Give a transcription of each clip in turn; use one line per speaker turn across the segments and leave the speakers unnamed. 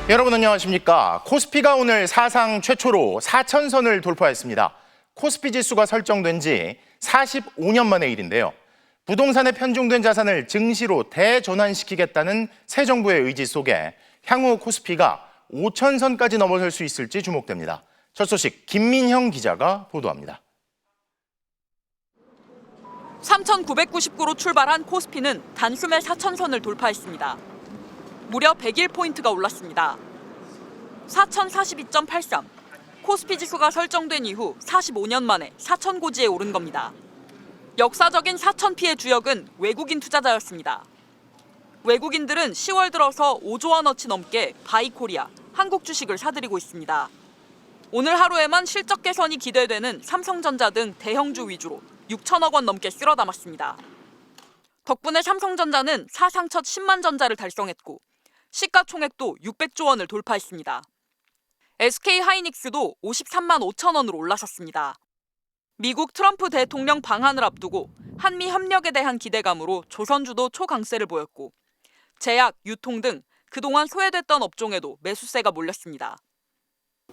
여러분 안녕하십니까. 코스피가 오늘 사상 최초로 4,000선을 돌파했습니다. 코스피 지수가 설정된 지 45년 만의 일인데요. 부동산에 편중된 자산을 증시로 대전환시키겠다는 새 정부의 의지 속에 향후 코스피가 5,000선까지 넘어설 수 있을지 주목됩니다. 첫 소식 김민형 기자가 보도합니다.
3,999로 출발한 코스피는 단숨에 4,000선을 돌파했습니다. 무려 101포인트가 올랐습니다. 4,042.83. 코스피 지수가 설정된 이후 45년 만에 4,000고지에 오른 겁니다. 역사적인 4,000피의 주역은 외국인 투자자였습니다. 외국인들은 10월 들어서 5조 원어치 넘게 바이코리아, 한국 주식을 사들이고 있습니다. 오늘 하루에만 실적 개선이 기대되는 삼성전자 등 대형주 위주로 6천억 원 넘게 쓸어 담았습니다. 덕분에 삼성전자는 사상 첫 10만 전자를 달성했고 시가총액도 600조 원을 돌파했습니다. SK하이닉스도 53만 5천 원으로 올라섰습니다. 미국 트럼프 대통령 방한을 앞두고 한미 협력에 대한 기대감으로 조선주도 초강세를 보였고 제약, 유통 등 그동안 소외됐던 업종에도 매수세가 몰렸습니다.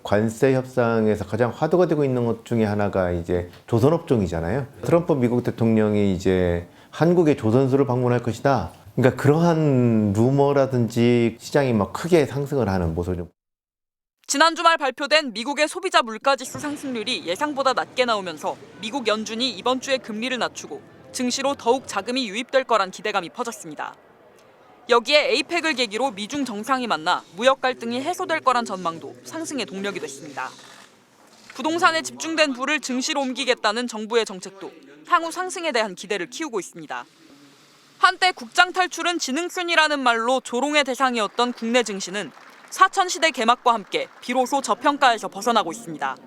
관세 협상에서 가장 화두가 되고 있는 것 중에 하나가 이제 조선업종이잖아요. 트럼프 미국 대통령이 이제 한국의 조선소를 방문할 것이다. 그러니까 그러한 루머라든지 시장이 막 크게 상승을 하는 모습을.
지난 주말 발표된 미국의 소비자 물가지수 상승률이 예상보다 낮게 나오면서 미국 연준이 이번 주에 금리를 낮추고 증시로 더욱 자금이 유입될 거란 기대감이 퍼졌습니다. 여기에 에이펙을 계기로 미중 정상이 만나 무역 갈등이 해소될 거란 전망도 상승의 동력이 됐습니다. 부동산에 집중된 부를 증시로 옮기겠다는 정부의 정책도 향후 상승에 대한 기대를 키우고 있습니다. 한때 국장 탈출은 지능순이라는 말로 조롱의 대상이었던 국내 증시는 4,000시대 개막과 함께 비로소 저평가에서 벗어나고 있습니다.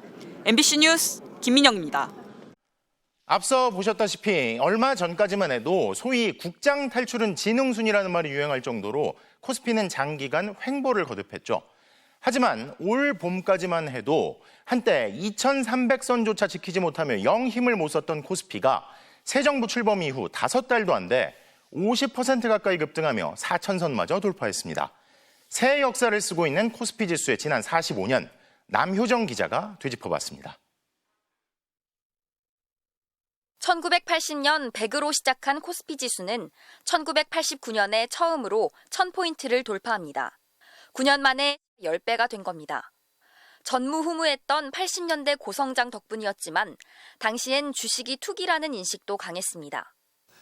MBC 뉴스 김민영입니다.
앞서 보셨다시피 얼마 전까지만 해도 소위 국장 탈출은 지능순이라는 말이 유행할 정도로 코스피는 장기간 횡보를 거듭했죠. 하지만 올 봄까지만 해도 한때 2,300선조차 지키지 못하며 영 힘을 못 썼던 코스피가 새 정부 출범 이후 5달도 안 돼 50% 가까이 급등하며 4,000선마저 돌파했습니다. 새 역사를 쓰고 있는 코스피 지수의 지난 45년, 남효정 기자가 되짚어봤습니다.
1980년 100으로 시작한 코스피 지수는 1989년에 처음으로 1000포인트를 돌파합니다. 9년 만에 10배가 된 겁니다. 전무후무했던 80년대 고성장 덕분이었지만 당시엔 주식이 투기라는 인식도 강했습니다.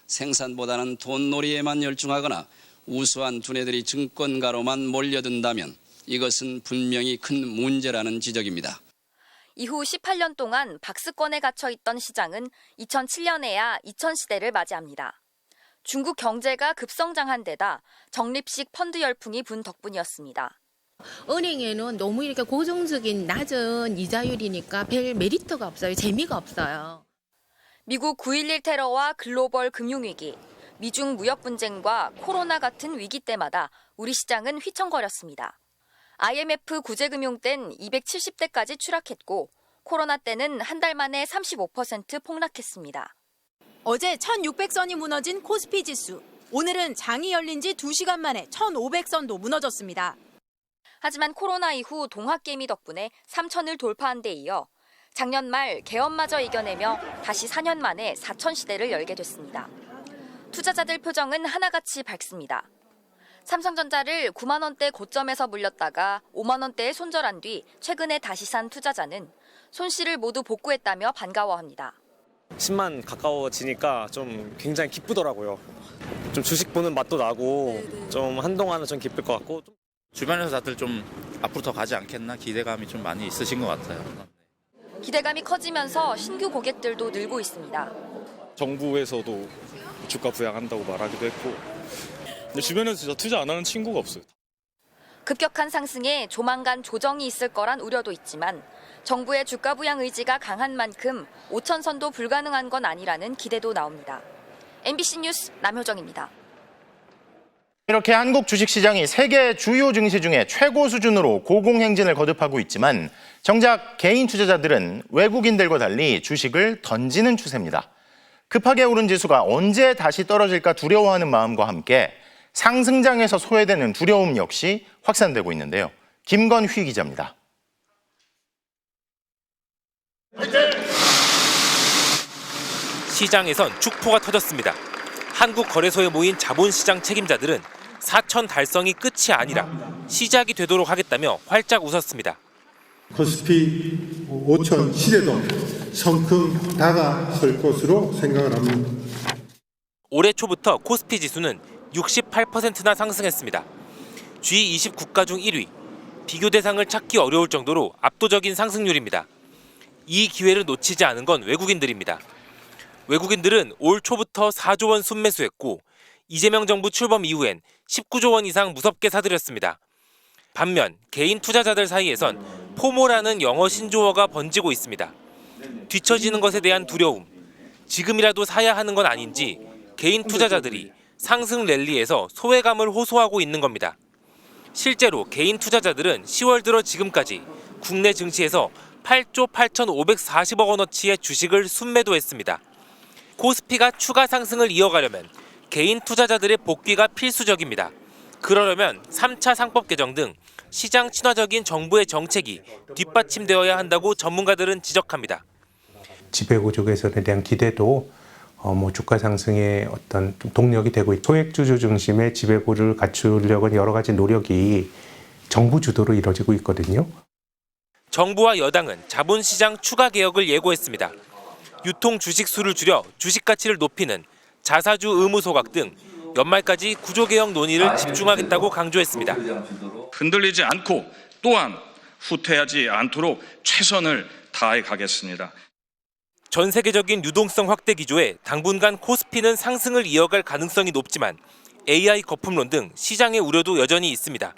생산보다는 돈놀이에만 열중하거나 우수한 두뇌들이 증권가로만 몰려든다면 이것은 분명히 큰 문제라는 지적입니다.
이후 18년 동안 박스권에 갇혀있던 시장은 2007년에야 2000시대를 맞이합니다. 중국 경제가 급성장한 데다 적립식 펀드 열풍이 분 덕분이었습니다.
은행에는 너무 이렇게 고정적인 낮은 이자율이니까 별 메리트가 없어요. 재미가 없어요.
미국 9.11 테러와 글로벌 금융위기, 미중 무역 분쟁과 코로나 같은 위기 때마다 우리 시장은 휘청거렸습니다. IMF 구제금융 땐 270대까지 추락했고 코로나 때는 한 달 만에 35% 폭락했습니다.
어제 1,600선이 무너진 코스피 지수. 오늘은 장이 열린 지 2시간 만에 1,500선도 무너졌습니다.
하지만 코로나 이후 동학개미 덕분에 3,000을 돌파한 데 이어 작년 말 개엄마저 이겨내며 다시 4년 만에 4,000시대를 열게 됐습니다. 투자자들 표정은 하나같이 밝습니다. 삼성전자를 9만 원대 고점에서 물렸다가 5만 원대에 손절한 뒤 최근에 다시 산 투자자는 손실을 모두 복구했다며 반가워합니다.
10만 가까워지니까 좀 굉장히 기쁘더라고요. 좀 주식 보는 맛도 나고 좀 한동안은 좀 기쁠 것 같고.
주변에서 다들 좀 앞으로 더 가지 않겠나 기대감이 좀 많이 있으신 것 같아요.
기대감이 커지면서 신규 고객들도 늘고 있습니다.
정부에서도 주가 부양한다고 말하기도 했고 근데 주변에서 진짜 투자 안 하는 친구가 없어요.
급격한 상승에 조만간 조정이 있을 거란 우려도 있지만 정부의 주가 부양 의지가 강한 만큼 5,000선도 불가능한 건 아니라는 기대도 나옵니다. MBC 뉴스 남효정입니다.
이렇게 한국 주식시장이 세계 주요 증시 중에 최고 수준으로 고공행진을 거듭하고 있지만 정작 개인 투자자들은 외국인들과 달리 주식을 던지는 추세입니다. 급하게 오른 지수가 언제 다시 떨어질까 두려워하는 마음과 함께 상승장에서 소외되는 두려움 역시 확산되고 있는데요. 김건휘 기자입니다.
시장에선 축포가 터졌습니다. 한국거래소에 모인 자본시장 책임자들은 4천 달성이 끝이 아니라 시작이 되도록 하겠다며 활짝 웃었습니다.
코스피 5천 시대도 성큼 다가설 것으로 생각을 합니다.
올해 초부터 코스피 지수는 68%나 상승했습니다. G20 국가 중 1위, 비교 대상을 찾기 어려울 정도로 압도적인 상승률입니다. 이 기회를 놓치지 않은 건 외국인들입니다. 외국인들은 올 초부터 4조 원 순매수했고 이재명 정부 출범 이후엔 19조 원 이상 무섭게 사들였습니다. 반면 개인 투자자들 사이에선 포모라는 영어 신조어가 번지고 있습니다. 뒤처지는 것에 대한 두려움, 지금이라도 사야 하는 건 아닌지 개인 투자자들이 상승 랠리에서 소외감을 호소하고 있는 겁니다. 실제로 개인 투자자들은 10월 들어 지금까지 국내 증시에서 8조 8,540억 원어치의 주식을 순매도했습니다. 코스피가 추가 상승을 이어가려면 개인 투자자들의 복귀가 필수적입니다. 그러려면 3차 상법 개정 등 시장 친화적인 정부의 정책이 뒷받침되어야 한다고 전문가들은 지적합니다.
지배구조 개선에 대한 기대도 주가 상승의 어떤 동력이 되고 있고 소액주주 중심의 지배구조를 갖추려고 여러 가지 노력이 정부 주도로 이루어지고 있거든요.
정부와 여당은 자본시장 추가 개혁을 예고했습니다. 유통 주식 수를 줄여 주식 가치를 높이는 자사주 의무 소각 등 연말까지 구조개혁 논의를 집중하겠다고 강조했습니다.
흔들리지 않고 또한 후퇴하지 않도록 최선을 다해 가겠습니다.
전 세계적인 유동성 확대 기조에 당분간 코스피는 상승을 이어갈 가능성이 높지만 AI 거품론 등 시장의 우려도 여전히 있습니다.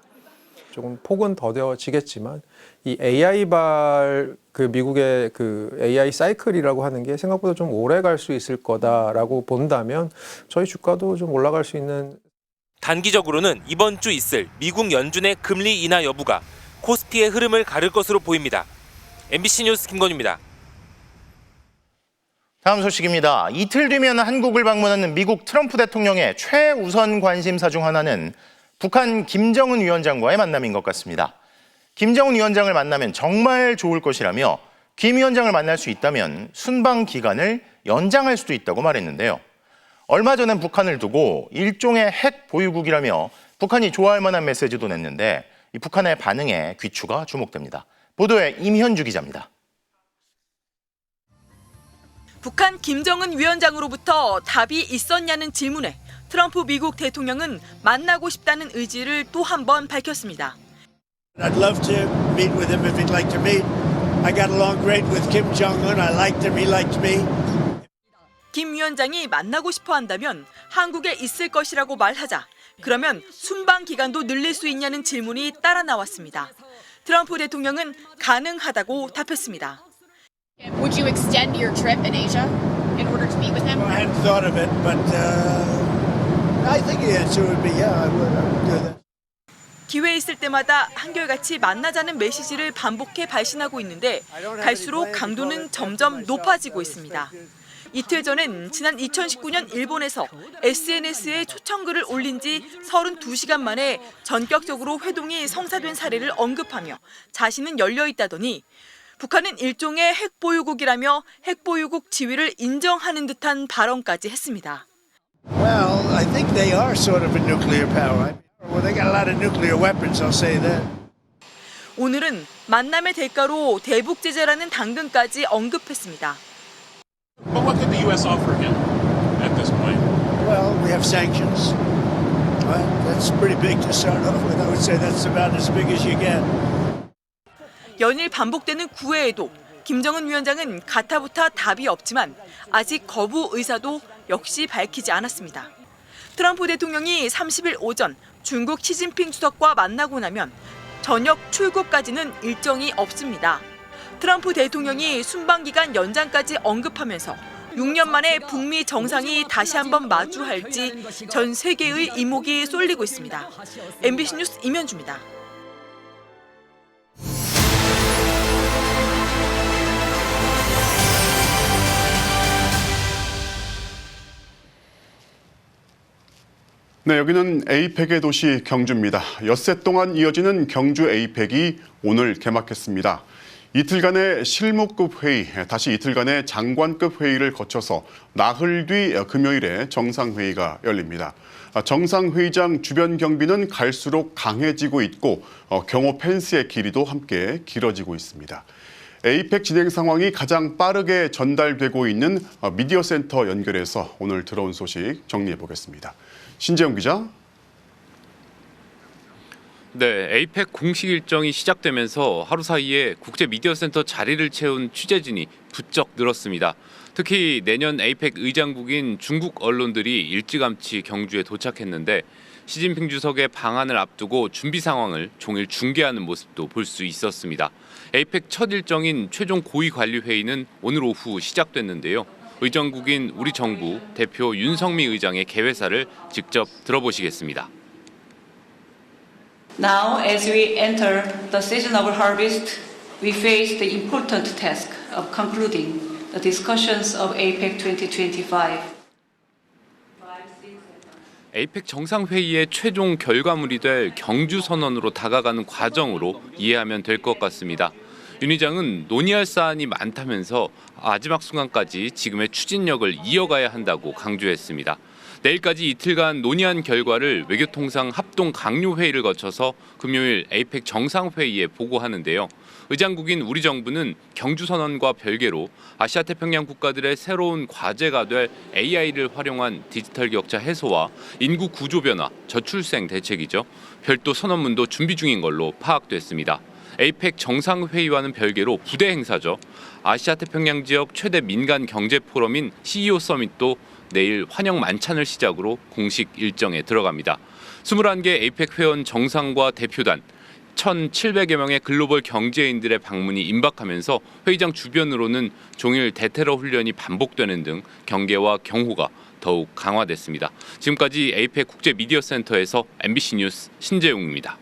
조금 폭은 더뎌지겠지만 이 AI발 미국의 AI 사이클이라고 하는 게 생각보다 좀 오래 갈 수 있을 거다라고 본다면 저희 주가도 좀 올라갈 수 있는.
단기적으로는 이번 주 있을 미국 연준의 금리 인하 여부가 코스피의 흐름을 가를 것으로 보입니다. MBC 뉴스 김건희입니다.
다음 소식입니다. 이틀 뒤면 한국을 방문하는 미국 트럼프 대통령의 최우선 관심사 중 하나는 북한 김정은 위원장과의 만남인 것 같습니다. 김정은 위원장을 만나면 정말 좋을 것이라며 김 위원장을 만날 수 있다면 순방 기간을 연장할 수도 있다고 말했는데요. 얼마 전엔 북한을 두고 일종의 핵 보유국이라며 북한이 좋아할 만한 메시지도 냈는데 이 북한의 반응에 귀추가 주목됩니다. 보도에 임현주 기자입니다.
북한 김정은 위원장으로부터 답이 있었냐는 질문에 트럼프 미국 대통령은 만나고 싶다는 의지를 또 한 번 밝혔습니다.
I'd love to meet with him if he'd like to meet. I got along great with Kim Jong-un. I liked him. He liked me.
김 위원장이 만나고 싶어 한다면 한국에 있을 것이라고 말하자. 그러면 순방 기간도 늘릴 수 있냐는 질문이 따라 나왔습니다. 트럼프 대통령은 가능하다고 답했습니다.
Would you extend your trip in Asia in order to meet with him?
Well, I hadn't thought of it, but I think the answer would be yeah, I would do that.
기회 있을 때마다 한결같이 만나자는 메시지를 반복해 발신하고 있는데 갈수록 강도는 점점 높아지고 있습니다. 이틀 전엔 지난 2019년 일본에서 SNS에 초청글을 올린 지 32시간 만에 전격적으로 회동이 성사된 사례를 언급하며 자신은 열려 있다더니 북한은 일종의 핵보유국이라며 핵보유국 지위를 인정하는 듯한 발언까지 했습니다.
Well, I think they are sort of a nuclear power. Well, they got a lot of nuclear weapons, I'll say that.
오늘은 만남의 대가로 대북 제재라는 당근까지 언급했습니다.
But what could the U.S. offer him at this point?
Well, we have sanctions. Well, that's pretty big to start off with. I would say that's about as big as you get.
연일 반복되는 구애에도 김정은 위원장은 가타부타 답이 없지만 아직 거부 의사도 역시 밝히지 않았습니다. 트럼프 대통령이 30일 오전 중국 시진핑 주석과 만나고 나면 저녁 출국까지는 일정이 없습니다. 트럼프 대통령이 순방기간 연장까지 언급하면서 6년 만에 북미 정상이 다시 한번 마주할지 전 세계의 이목이 쏠리고 있습니다. MBC 뉴스 임현주입니다.
네, 여기는 에이펙의 도시 경주입니다. 엿새 동안 이어지는 경주 에이펙이 오늘 개막했습니다. 이틀간의 실무급 회의, 다시 이틀간의 장관급 회의를 거쳐서 나흘 뒤 금요일에 정상회의가 열립니다. 정상회의장 주변 경비는 갈수록 강해지고 있고 경호 펜스의 길이도 함께 길어지고 있습니다. 에이펙 진행 상황이 가장 빠르게 전달되고 있는 미디어 센터 연결해서 오늘 들어온 소식 정리해 보겠습니다. 신재영 기자.
네, 에이펙 공식 일정이 시작되면서 하루 사이에 국제 미디어 센터 자리를 채운 취재진이 부쩍 늘었습니다. 특히 내년 에이펙 의장국인 중국 언론들이 일찌감치 경주에 도착했는데 시진핑 주석의 방한을 앞두고 준비 상황을 종일 중계하는 모습도 볼 수 있었습니다. 에이펙 첫 일정인 최종 고위 관리 회의는 오늘 오후 시작됐는데요. 의정국인 우리 정부 대표 윤석미 의장의 개회사를 직접 들어보시겠습니다.
Now, as we enter the season of harvest, we face the important task of concluding the discussions of APEC 2025.
에이펙 정상회의의 최종 결과물이 될 경주선언으로 다가가는 과정으로 이해하면 될 것 같습니다. 윤 의장은 논의할 사안이 많다면서 마지막 순간까지 지금의 추진력을 이어가야 한다고 강조했습니다. 내일까지 이틀간 논의한 결과를 외교통상 합동 강요회의를 거쳐서 금요일 에이펙 정상회의에 보고하는데요. 의장국인 우리 정부는 경주선언과 별개로 아시아태평양 국가들의 새로운 과제가 될 AI를 활용한 디지털 격차 해소와 인구 구조 변화, 저출생 대책이죠. 별도 선언문도 준비 중인 걸로 파악됐습니다. 에이펙 정상회의와는 별개로 부대 행사죠. 아시아태평양 지역 최대 민간 경제 포럼인 CEO 서밋도 내일 환영 만찬을 시작으로 공식 일정에 들어갑니다. 21개 에이펙 회원 정상과 대표단, 1,700여 명의 글로벌 경제인들의 방문이 임박하면서 회의장 주변으로는 종일 대테러 훈련이 반복되는 등 경계와 경호가 더욱 강화됐습니다. 지금까지 에이펙 국제 미디어 센터에서 MBC 뉴스 신재용입니다.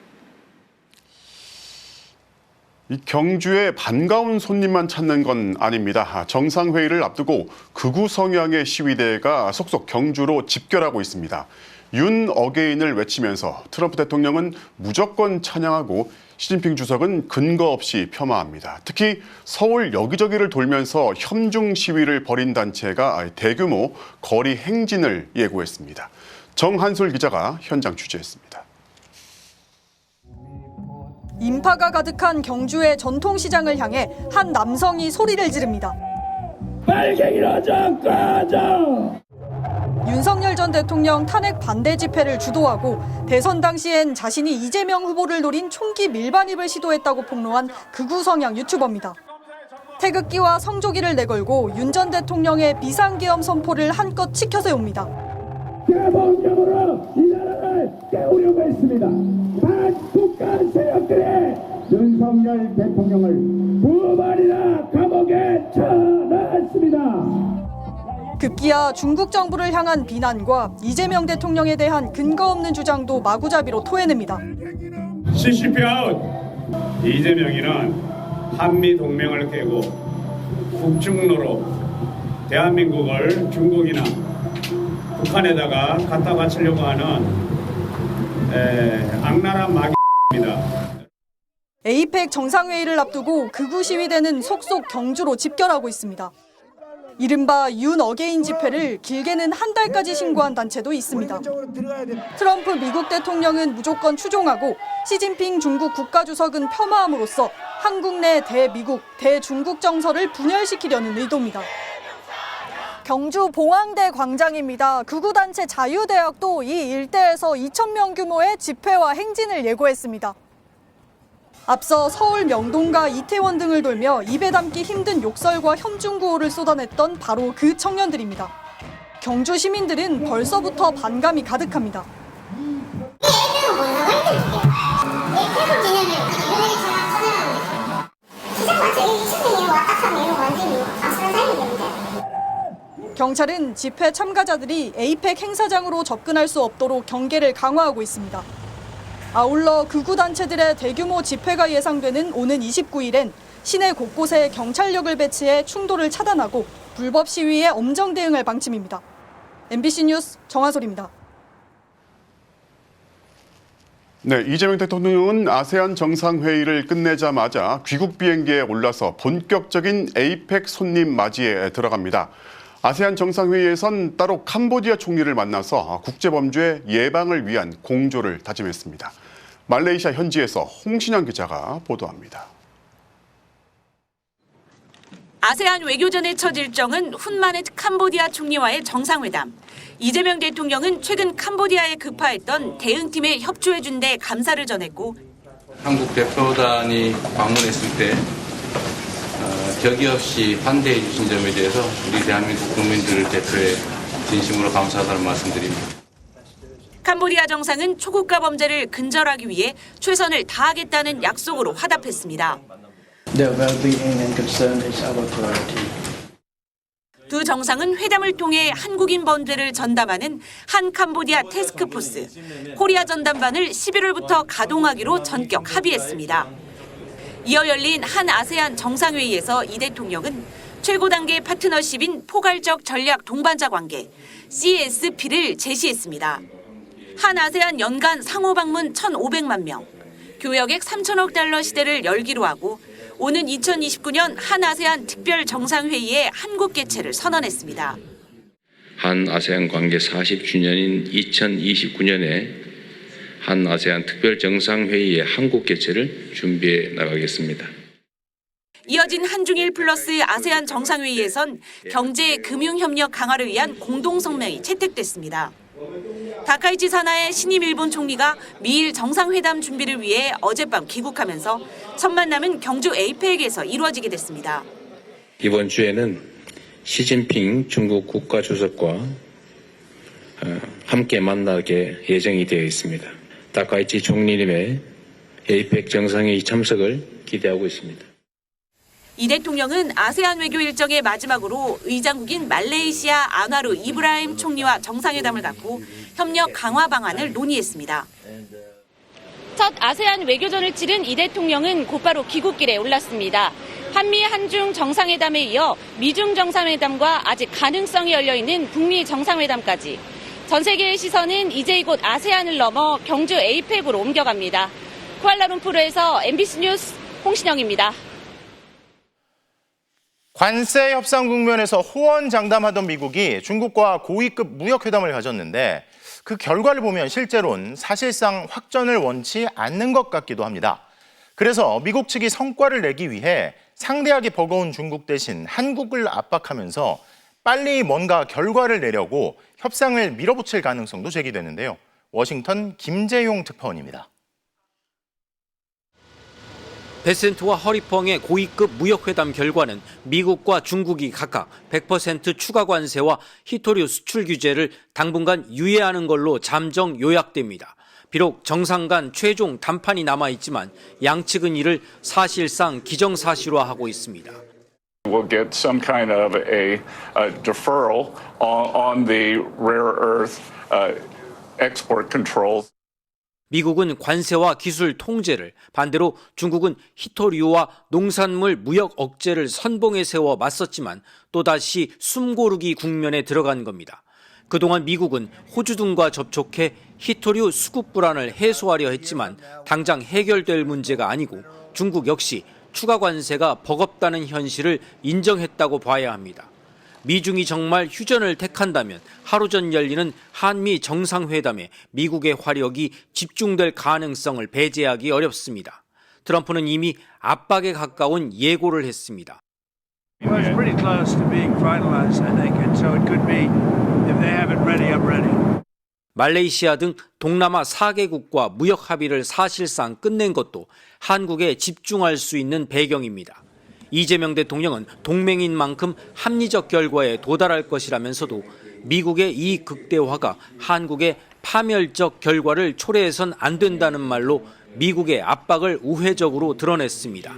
이 경주에 반가운 손님만 찾는 건 아닙니다. 정상회의를 앞두고 극우 성향의 시위대가 속속 경주로 집결하고 있습니다. 윤 어게인을 외치면서 트럼프 대통령은 무조건 찬양하고 시진핑 주석은 근거 없이 폄하합니다. 특히 서울 여기저기를 돌면서 협중 시위를 벌인 단체가 대규모 거리 행진을 예고했습니다. 정한솔 기자가 현장 취재했습니다.
인파가 가득한 경주의 전통시장을 향해 한 남성이 소리를 지릅니다.
빨갱이로 좀 꺼져!
윤석열 전 대통령 탄핵 반대 집회를 주도하고 대선 당시엔 자신이 이재명 후보를 노린 총기 밀반입을 시도했다고 폭로한 극우 성향 유튜버입니다. 태극기와 성조기를 내걸고 윤 전 대통령의 비상계엄 선포를 한껏 치켜 세웁니다.
개봉적으로 이 나라를 깨우려고 했습니다. 반국가 세력들의 윤석열 대통령을 2번이나 감옥에 쳐넣었습니다.
급기야 중국 정부를 향한 비난과 이재명 대통령에 대한 근거 없는 주장도 마구잡이로 토해냅니다.
CCP 아웃! 이재명이는 한미 동맹을 깨고 북중로로 대한민국을 중국이나 북한에다가 갖다 바치려고 하는 악랄한 마귀입니다.
에이펙 정상회의를 앞두고 극우 시위대는 속속 경주로 집결하고 있습니다. 이른바 윤 어게인 집회를 길게는 한 달까지 신고한 단체도 있습니다. 트럼프 미국 대통령은 무조건 추종하고 시진핑 중국 국가주석은 폄하함으로써 한국 내 대미국, 대중국 정서를 분열시키려는 의도입니다. 경주 봉황대 광장입니다. 극우단체 자유대학도 이 일대에서 2,000명 규모의 집회와 행진을 예고했습니다. 앞서 서울 명동과 이태원 등을 돌며 입에 담기 힘든 욕설과 협중 구호를 쏟아냈던 바로 그 청년들입니다. 경주 시민들은 벌써부터 반감이 가득합니다. 경찰은 집회 참가자들이 에이펙 행사장으로 접근할 수 없도록 경계를 강화하고 있습니다. 아울러 극우단체들의 대규모 집회가 예상되는 오는 29일엔 시내 곳곳에 경찰력을 배치해 충돌을 차단하고 불법 시위에 엄정 대응할 방침입니다. MBC 뉴스 정한솔입니다.
네, 이재명 대통령은 아세안 정상회의를 끝내자마자 귀국 비행기에 올라서 본격적인 에이펙 손님 맞이에 들어갑니다. 아세안 정상회의에선 따로 캄보디아 총리를 만나서 국제범죄 예방을 위한 공조를 다짐했습니다. 말레이시아 현지에서 홍신영 기자가 보도합니다.
아세안 외교전의 첫 일정은 훈마넷 캄보디아 총리와의 정상회담. 이재명 대통령은 최근 캄보디아에 급파했던 대응팀에 협조해준 데 감사를 전했고
한국 대표단이 방문했을 때 격이 없이 환대해 주신 점에 대해서 우리 대한민국 국민들을 대표해 진심으로 감사하다는 말씀드립니다.
캄보디아 정상은 초국가 범죄를 근절하기 위해 최선을 다하겠다는 약속으로 화답했습니다.
Their well-being and concern is our priority.
두 정상은 회담을 통해 한국인 범죄를 전담하는 한 캄보디아 태스크포스, 코리아 전담반을 11월부터 가동하기로 전격 합의했습니다. 이어 열린 한 아세안 정상회의에서 이 대통령은 최고 단계 파트너십인 포괄적 전략 동반자 관계, CSP를 제시했습니다. 한 아세안 연간 상호 방문 1,500만 명, 교역액 3천억 달러 시대를 열기로 하고 오는 2029년 한 아세안 특별 정상회의의 한국 개최를 선언했습니다.
한 아세안 관계 40주년인 2029년에 한 아세안 특별 정상회의의 한국 개최를 준비해 나가겠습니다.
이어진 한중일 플러스 아세안 정상회의에선 경제 금융협력 강화를 위한 공동성명이 채택됐습니다. 다카이치 사나의 신임 일본 총리가 미일 정상회담 준비를 위해 어젯밤 귀국하면서 첫 만남은 경주 에이펙에서 이루어지게 됐습니다.
이번 주에는 시진핑 중국 국가주석과 함께 만나게 예정이 되어 있습니다. 다카이치 총리님의 에이펙 정상회의 참석을 기대하고 있습니다.
이 대통령은 아세안 외교 일정의 마지막으로 의장국인 말레이시아 안와루 이브라임 총리와 정상회담을 갖고 협력 강화 방안을 논의했습니다.
첫 아세안 외교전을 치른 이 대통령은 곧바로 귀국길에 올랐습니다. 한미 한중 정상회담에 이어 미중 정상회담과 아직 가능성이 열려있는 북미 정상회담까지 전 세계의 시선은 이제 이곳 아세안을 넘어 경주 에이펙으로 옮겨갑니다. 쿠알라룸푸르에서 MBC 뉴스 홍신영입니다.
관세 협상 국면에서 호언장담하던 미국이 중국과 고위급 무역회담을 가졌는데 그 결과를 보면 실제로는 사실상 확전을 원치 않는 것 같기도 합니다. 그래서 미국 측이 성과를 내기 위해 상대하기 버거운 중국 대신 한국을 압박하면서 빨리 뭔가 결과를 내려고 협상을 밀어붙일 가능성도 제기되는데요. 워싱턴 김재용 특파원입니다.
베센트와 허리펑의 고위급 무역회담 결과는 미국과 중국이 각각 100% 추가 관세와 히토류 수출 규제를 당분간 유예하는 걸로 잠정 요약됩니다. 비록 정상 간 최종 담판이 남아있지만 양측은 이를 사실상 기정사실화하고 있습니다.
We'll get some kind of a deferral on the rare earth export controls.
미국은 관세와 기술 통제를, 반대로 중국은 히토류와 농산물 무역 억제를 선봉에 세워 맞섰지만 또다시 숨고르기 국면에 들어간 겁니다. 그동안 미국은 호주 등과 접촉해 히토류 수급 불안을 해소하려 했지만 당장 해결될 문제가 아니고 중국 역시 추가 관세가 버겁다는 현실을 인정했다고 봐야 합니다. 미중이 정말 휴전을 택한다면 하루 전 열리는 한미 정상회담에 미국의 화력이 집중될 가능성을 배제하기 어렵습니다. 트럼프는 이미 압박에 가까운 예고를 했습니다.
Well, it's pretty close to being finalized, I think, and so it could be if they have it ready, I'm ready.
말레이시아 등 동남아 4개국과 무역 합의를 사실상 끝낸 것도 한국에 집중할 수 있는 배경입니다. 이재명 대통령은 동맹인 만큼 합리적 결과에 도달할 것이라면서도 미국의 이 극대화가 한국의 파멸적 결과를 초래해선 안 된다는 말로 미국의 압박을 우회적으로 드러냈습니다.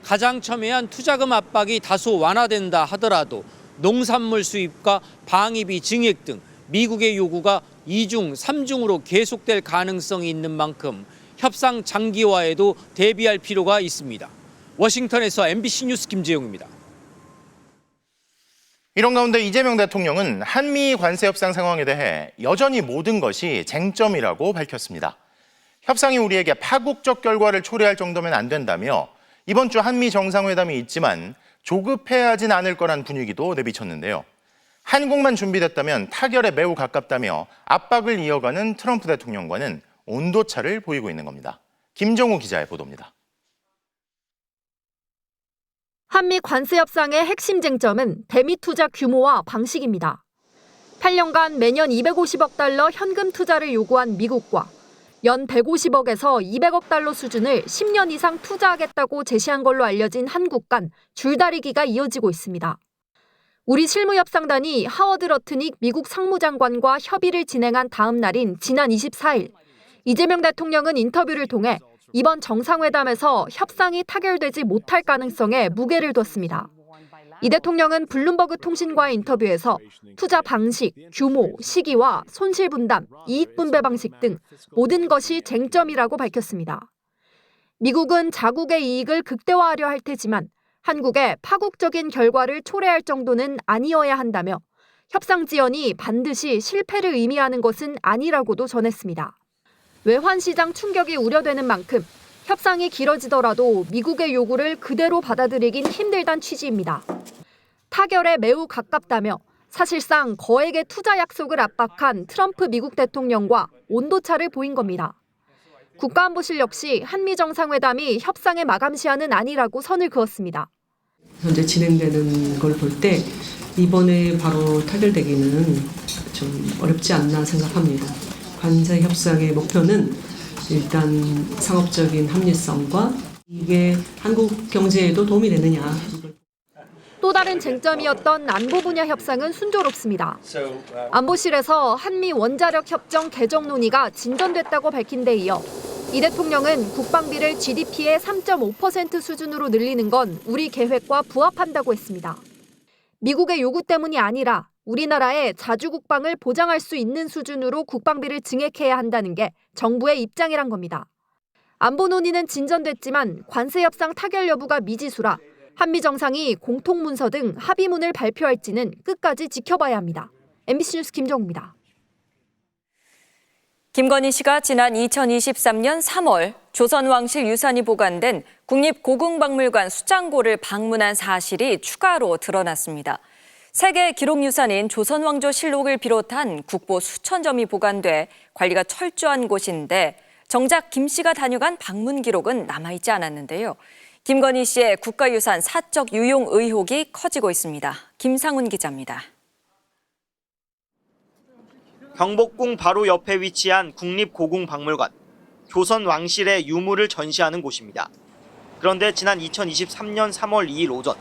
가장 첨예한 투자금 압박이 다소 완화된다 하더라도 농산물 수입과 방위비 증액 등 미국의 요구가 2중, 3중으로 계속될 가능성이 있는 만큼 협상 장기화에도 대비할 필요가 있습니다. 워싱턴에서 MBC 뉴스 김재용입니다.
이런 가운데 이재명 대통령은 한미 관세 협상 상황에 대해 여전히 모든 것이 쟁점이라고 밝혔습니다. 협상이 우리에게 파국적 결과를 초래할 정도면 안 된다며 이번 주 한미 정상회담이 있지만 조급해하진 않을 거란 분위기도 내비쳤는데요. 한국만 준비됐다면 타결에 매우 가깝다며 압박을 이어가는 트럼프 대통령과는 온도차를 보이고 있는 겁니다. 김정우 기자의 보도입니다.
한미 관세 협상의 핵심 쟁점은 대미 투자 규모와 방식입니다. 8년간 매년 250억 달러 현금 투자를 요구한 미국과 연 150억에서 200억 달러 수준을 10년 이상 투자하겠다고 제시한 걸로 알려진 한국 간 줄다리기가 이어지고 있습니다. 우리 실무협상단이 하워드 러트닉 미국 상무장관과 협의를 진행한 다음 날인 지난 24일, 이재명 대통령은 인터뷰를 통해 이번 정상회담에서 협상이 타결되지 못할 가능성에 무게를 뒀습니다. 이 대통령은 블룸버그 통신과의 인터뷰에서 투자 방식, 규모, 시기와 손실 분담, 이익 분배 방식 등 모든 것이 쟁점이라고 밝혔습니다. 미국은 자국의 이익을 극대화하려 할 테지만 한국의 파국적인 결과를 초래할 정도는 아니어야 한다며 협상 지연이 반드시 실패를 의미하는 것은 아니라고도 전했습니다. 외환시장 충격이 우려되는 만큼 협상이 길어지더라도 미국의 요구를 그대로 받아들이긴 힘들단 취지입니다. 타결에 매우 가깝다며 사실상 거액의 투자 약속을 압박한 트럼프 미국 대통령과 온도차를 보인 겁니다. 국가안보실 역시 한미 정상회담이 협상의 마감 시한은 아니라고 선을 그었습니다.
현재 진행되는 걸 볼 때 이번에 바로 타결되기는 좀 어렵지 않나 생각합니다. 관세 협상의 목표는 일단 상업적인 합리성과 이게 한국 경제에도 도움이 되느냐.
또 다른 쟁점이었던 안보 분야 협상은 순조롭습니다. 안보실에서 한미 원자력 협정 개정 논의가 진전됐다고 밝힌 데 이어 이 대통령은 국방비를 GDP의 3.5% 수준으로 늘리는 건 우리 계획과 부합한다고 했습니다. 미국의 요구 때문이 아니라 우리나라의 자주 국방을 보장할 수 있는 수준으로 국방비를 증액해야 한다는 게 정부의 입장이란 겁니다. 안보 논의는 진전됐지만 관세 협상 타결 여부가 미지수라 한미 정상이 공통문서 등 합의문을 발표할지는 끝까지 지켜봐야 합니다. MBC 뉴스 김정우입니다.
김건희 씨가 지난 2023년 3월 조선왕실 유산이 보관된 국립고궁박물관 수장고를 방문한 사실이 추가로 드러났습니다. 세계 기록유산인 조선왕조실록을 비롯한 국보 수천 점이 보관돼 관리가 철저한 곳인데 정작 김 씨가 다녀간 방문 기록은 남아있지 않았는데요. 김건희 씨의 국가유산 사적 유용 의혹이 커지고 있습니다. 김상훈 기자입니다.
경복궁 바로 옆에 위치한 국립고궁박물관, 조선 왕실의 유물을 전시하는 곳입니다. 그런데 지난 2023년 3월 2일 오전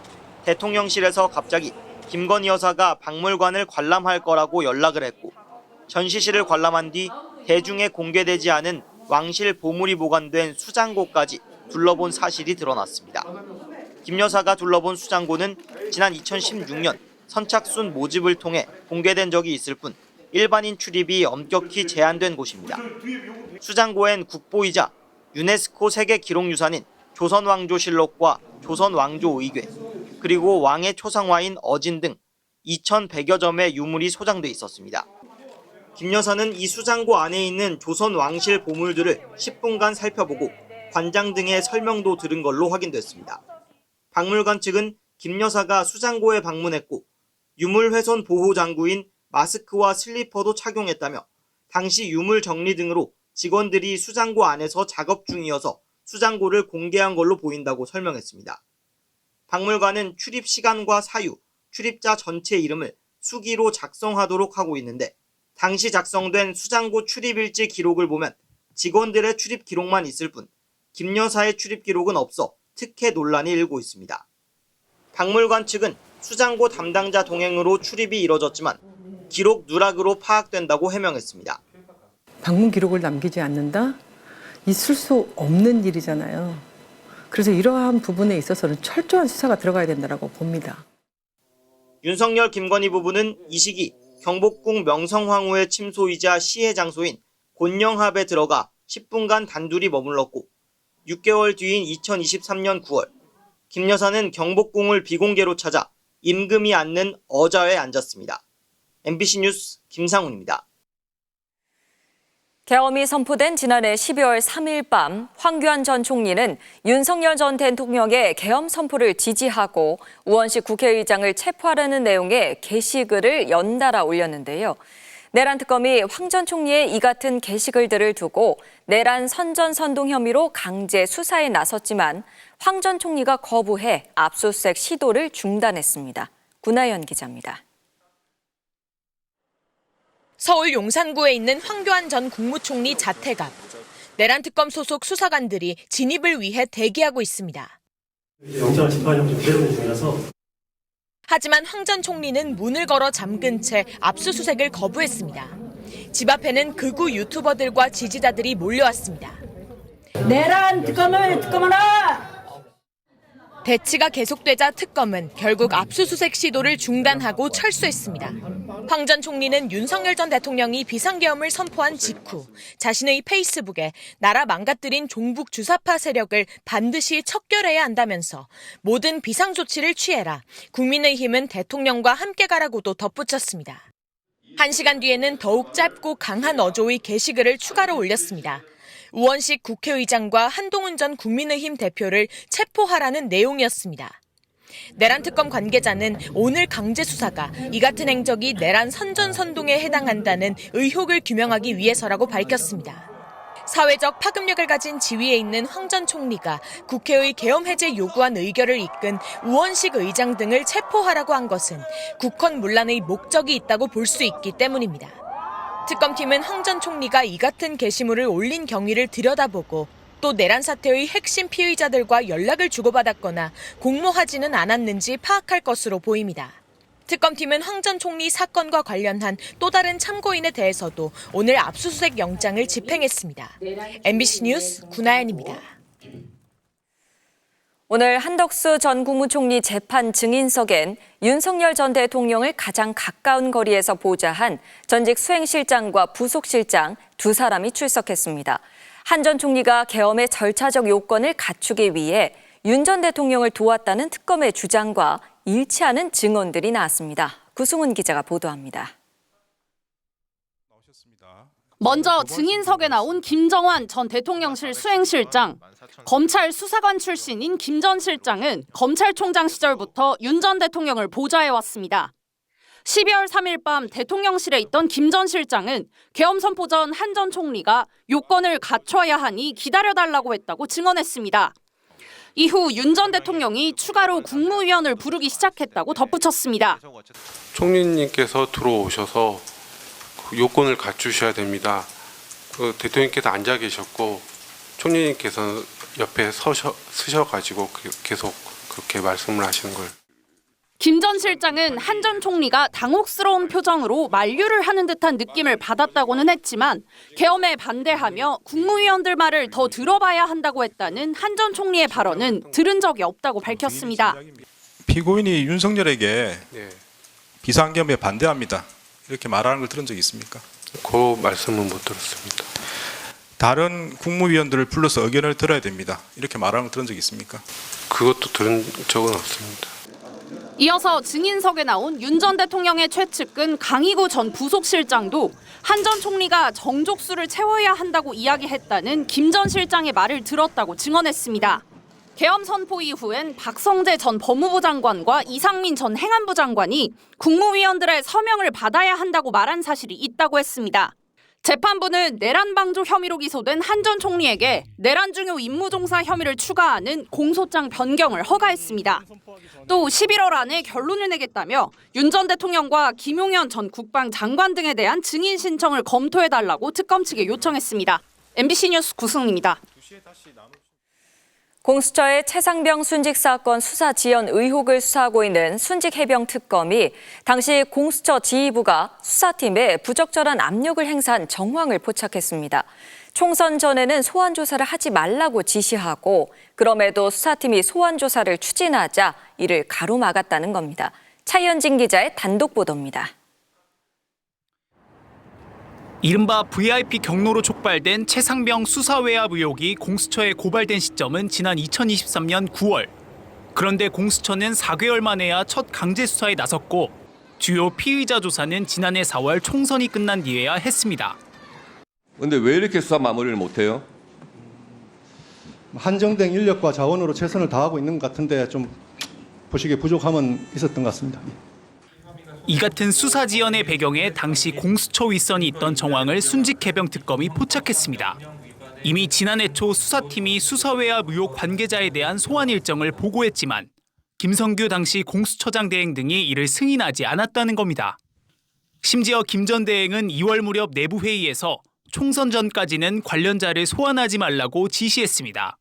대통령실에서 갑자기 김건희 여사가 박물관을 관람할 거라고 연락을 했고 전시실을 관람한 뒤 대중에 공개되지 않은 왕실 보물이 보관된 수장고까지 둘러본 사실이 드러났습니다. 김 여사가 둘러본 수장고는 지난 2016년 선착순 모집을 통해 공개된 적이 있을 뿐 일반인 출입이 엄격히 제한된 곳입니다. 수장고엔 국보이자 유네스코 세계 기록유산인 조선왕조실록과 조선왕조의궤, 그리고 왕의 초상화인 어진 등 2,100여 점의 유물이 소장돼 있었습니다. 김 여사는 이 수장고 안에 있는 조선 왕실 보물들을 10분간 살펴보고 관장 등의 설명도 들은 걸로 확인됐습니다. 박물관 측은 김 여사가 수장고에 방문했고 유물 훼손 보호 장구인 마스크와 슬리퍼도 착용했다며 당시 유물 정리 등으로 직원들이 수장고 안에서 작업 중이어서 수장고를 공개한 걸로 보인다고 설명했습니다. 박물관은 출입 시간과 사유, 출입자 전체 이름을 수기로 작성하도록 하고 있는데 당시 작성된 수장고 출입일지 기록을 보면 직원들의 출입 기록만 있을 뿐 김 여사의 출입 기록은 없어 특혜 논란이 일고 있습니다. 박물관 측은 수장고 담당자 동행으로 출입이 이뤄졌지만 기록 누락으로 파악된다고 해명했습니다.
방문 기록을 남기지 않는다? 있을 수 없는 일이잖아요. 그래서 이러한 부분에 있어서는 철저한 수사가 들어가야 된다고 봅니다.
윤석열, 김건희 부부는 이 시기 경복궁 명성황후의 침소이자 시해 장소인 곤영합에 들어가 10분간 단둘이 머물렀고 6개월 뒤인 2023년 9월 김 여사는 경복궁을 비공개로 찾아 임금이 앉는 어좌에 앉았습니다. MBC 뉴스 김상훈입니다.
계엄이 선포된 지난해 12월 3일 밤 황교안 전 총리는 윤석열 전 대통령의 계엄 선포를 지지하고 우원식 국회의장을 체포하라는 내용의 게시글을 연달아 올렸는데요. 내란 특검이 황 전 총리의 이 같은 게시글들을 두고 내란 선전선동 혐의로 강제 수사에 나섰지만 황 전 총리가 거부해 압수수색 시도를 중단했습니다. 구나연 기자입니다.
서울 용산구에 있는 황교안 전 국무총리 자택 앞. 내란 특검 소속 수사관들이 진입을 위해 대기하고 있습니다.
영장을 집행하려고 내려오는 중이라서.
하지만 황 전 총리는 문을 걸어 잠근 채 압수수색을 거부했습니다. 집 앞에는 극우 유튜버들과 지지자들이 몰려왔습니다.
내란 특검을 특검하라!
대치가 계속되자 특검은 결국 압수수색 시도를 중단하고 철수했습니다. 황 전 총리는 윤석열 전 대통령이 비상계엄을 선포한 직후 자신의 페이스북에 나라 망가뜨린 종북 주사파 세력을 반드시 척결해야 한다면서 모든 비상조치를 취해라. 국민의힘은 대통령과 함께 가라고도 덧붙였습니다. 1시간 뒤에는 더욱 짧고 강한 어조의 게시글을 추가로 올렸습니다. 우원식 국회의장과 한동훈 전 국민의힘 대표를 체포하라는 내용이었습니다. 내란 특검 관계자는 오늘 강제 수사가 이 같은 행적이 내란 선전선동에 해당한다는 의혹을 규명하기 위해서라고 밝혔습니다. 사회적 파급력을 가진 지위에 있는 황 전 총리가 국회의 계엄 해제 요구안 의결을 이끈 우원식 의장 등을 체포하라고 한 것은 국헌문란의 목적이 있다고 볼 수 있기 때문입니다. 특검팀은 황 전 총리가 이 같은 게시물을 올린 경위를 들여다보고 또 내란 사태의 핵심 피의자들과 연락을 주고받았거나 공모하지는 않았는지 파악할 것으로 보입니다. 특검팀은 황 전 총리 사건과 관련한 또 다른 참고인에 대해서도 오늘 압수수색 영장을 집행했습니다. MBC 뉴스 구나연입니다.
오늘 한덕수 전 국무총리 재판 증인석엔 윤석열 전 대통령을 가장 가까운 거리에서 보좌한 전직 수행실장과 부속실장 두 사람이 출석했습니다. 한 전 총리가 계엄의 절차적 요건을 갖추기 위해 윤 전 대통령을 도왔다는 특검의 주장과 일치하는 증언들이 나왔습니다. 구승훈 기자가 보도합니다.
먼저 증인석에 나온 김정환 전 대통령실 수행실장, 검찰 수사관 출신인 김 전 실장은 검찰총장 시절부터 윤 전 대통령을 보좌해왔습니다. 12월 3일 밤 대통령실에 있던 김 전 실장은 계엄 선포 전 한 전 총리가 요건을 갖춰야 하니 기다려달라고 했다고 증언했습니다. 이후 윤 전 대통령이 추가로 국무위원을 부르기 시작했다고 덧붙였습니다.
총리님께서 들어오셔서 요건을 갖추셔야 됩니다. 대통령께서 앉아 계셨고 총리님께서는 옆에 서셔가지고 계속 그렇게 말씀을 하시는 걸.
김 전 실장은 한 전 총리가 당혹스러운 표정으로 만류를 하는 듯한 느낌을 받았다고는 했지만 계엄에 반대하며 국무위원들 말을 더 들어봐야 한다고 했다는 한 전 총리의 발언은 들은 적이 없다고 밝혔습니다.
피고인이 윤석열에게 비상계엄에 반대합니다. 이렇게 말하는 걸 들은 적이 있습니까?
그 말씀은 못 들었습니다.
다른 국무위원들을 불러서 의견을 들어야 됩니다. 이렇게 말하는 걸 들은 적이 있습니까?
그것도 들은 적은 없습니다.
이어서 증인석에 나온 윤 전 대통령의 최측근 강희구 전 부속실장도 한 전 총리가 정족수를 채워야 한다고 이야기했다는 김 전 실장의 말을 들었다고 증언했습니다. 계엄 선포 이후엔 박성재 전 법무부 장관과 이상민 전 행안부 장관이 국무위원들의 서명을 받아야 한다고 말한 사실이 있다고 했습니다. 재판부는 내란 방조 혐의로 기소된 한 전 총리에게 내란 중요 임무 종사 혐의를 추가하는 공소장 변경을 허가했습니다. 또 11월 안에 결론을 내겠다며 윤 전 대통령과 김용현 전 국방장관 등에 대한 증인 신청을 검토해달라고 특검 측에 요청했습니다. MBC 뉴스 구승입니다.
공수처의 최상병 순직 사건 수사 지연 의혹을 수사하고 있는 순직해병특검이 당시 공수처 지휘부가 수사팀에 부적절한 압력을 행사한 정황을 포착했습니다. 총선 전에는 소환 조사를 하지 말라고 지시하고 그럼에도 수사팀이 소환 조사를 추진하자 이를 가로막았다는 겁니다. 차현진 기자의 단독 보도입니다.
이른바 VIP 경로로 촉발된 최상병 수사 외압 의혹이 공수처에 고발된 시점은 지난 2023년 9월. 그런데 공수처는 4개월 만에야 첫 강제 수사에 나섰고 주요 피의자 조사는 지난해 4월 총선이 끝난 뒤에야 했습니다.
근데 왜 이렇게 수사 마무리를 못해요?
한정된 인력과 자원으로 최선을 다하고 있는 것 같은데 좀 보시기에 부족함은 있었던 것 같습니다.
이 같은 수사 지연의 배경에 당시 공수처 윗선이 있던 정황을 순직 해병 특검이 포착했습니다. 이미 지난해 초 수사팀이 수사외압 의혹 관계자에 대한 소환 일정을 보고했지만 김성규 당시 공수처장 대행 등이 이를 승인하지 않았다는 겁니다. 심지어 김 전 대행은 2월 무렵 내부 회의에서 총선 전까지는 관련자를 소환하지 말라고 지시했습니다.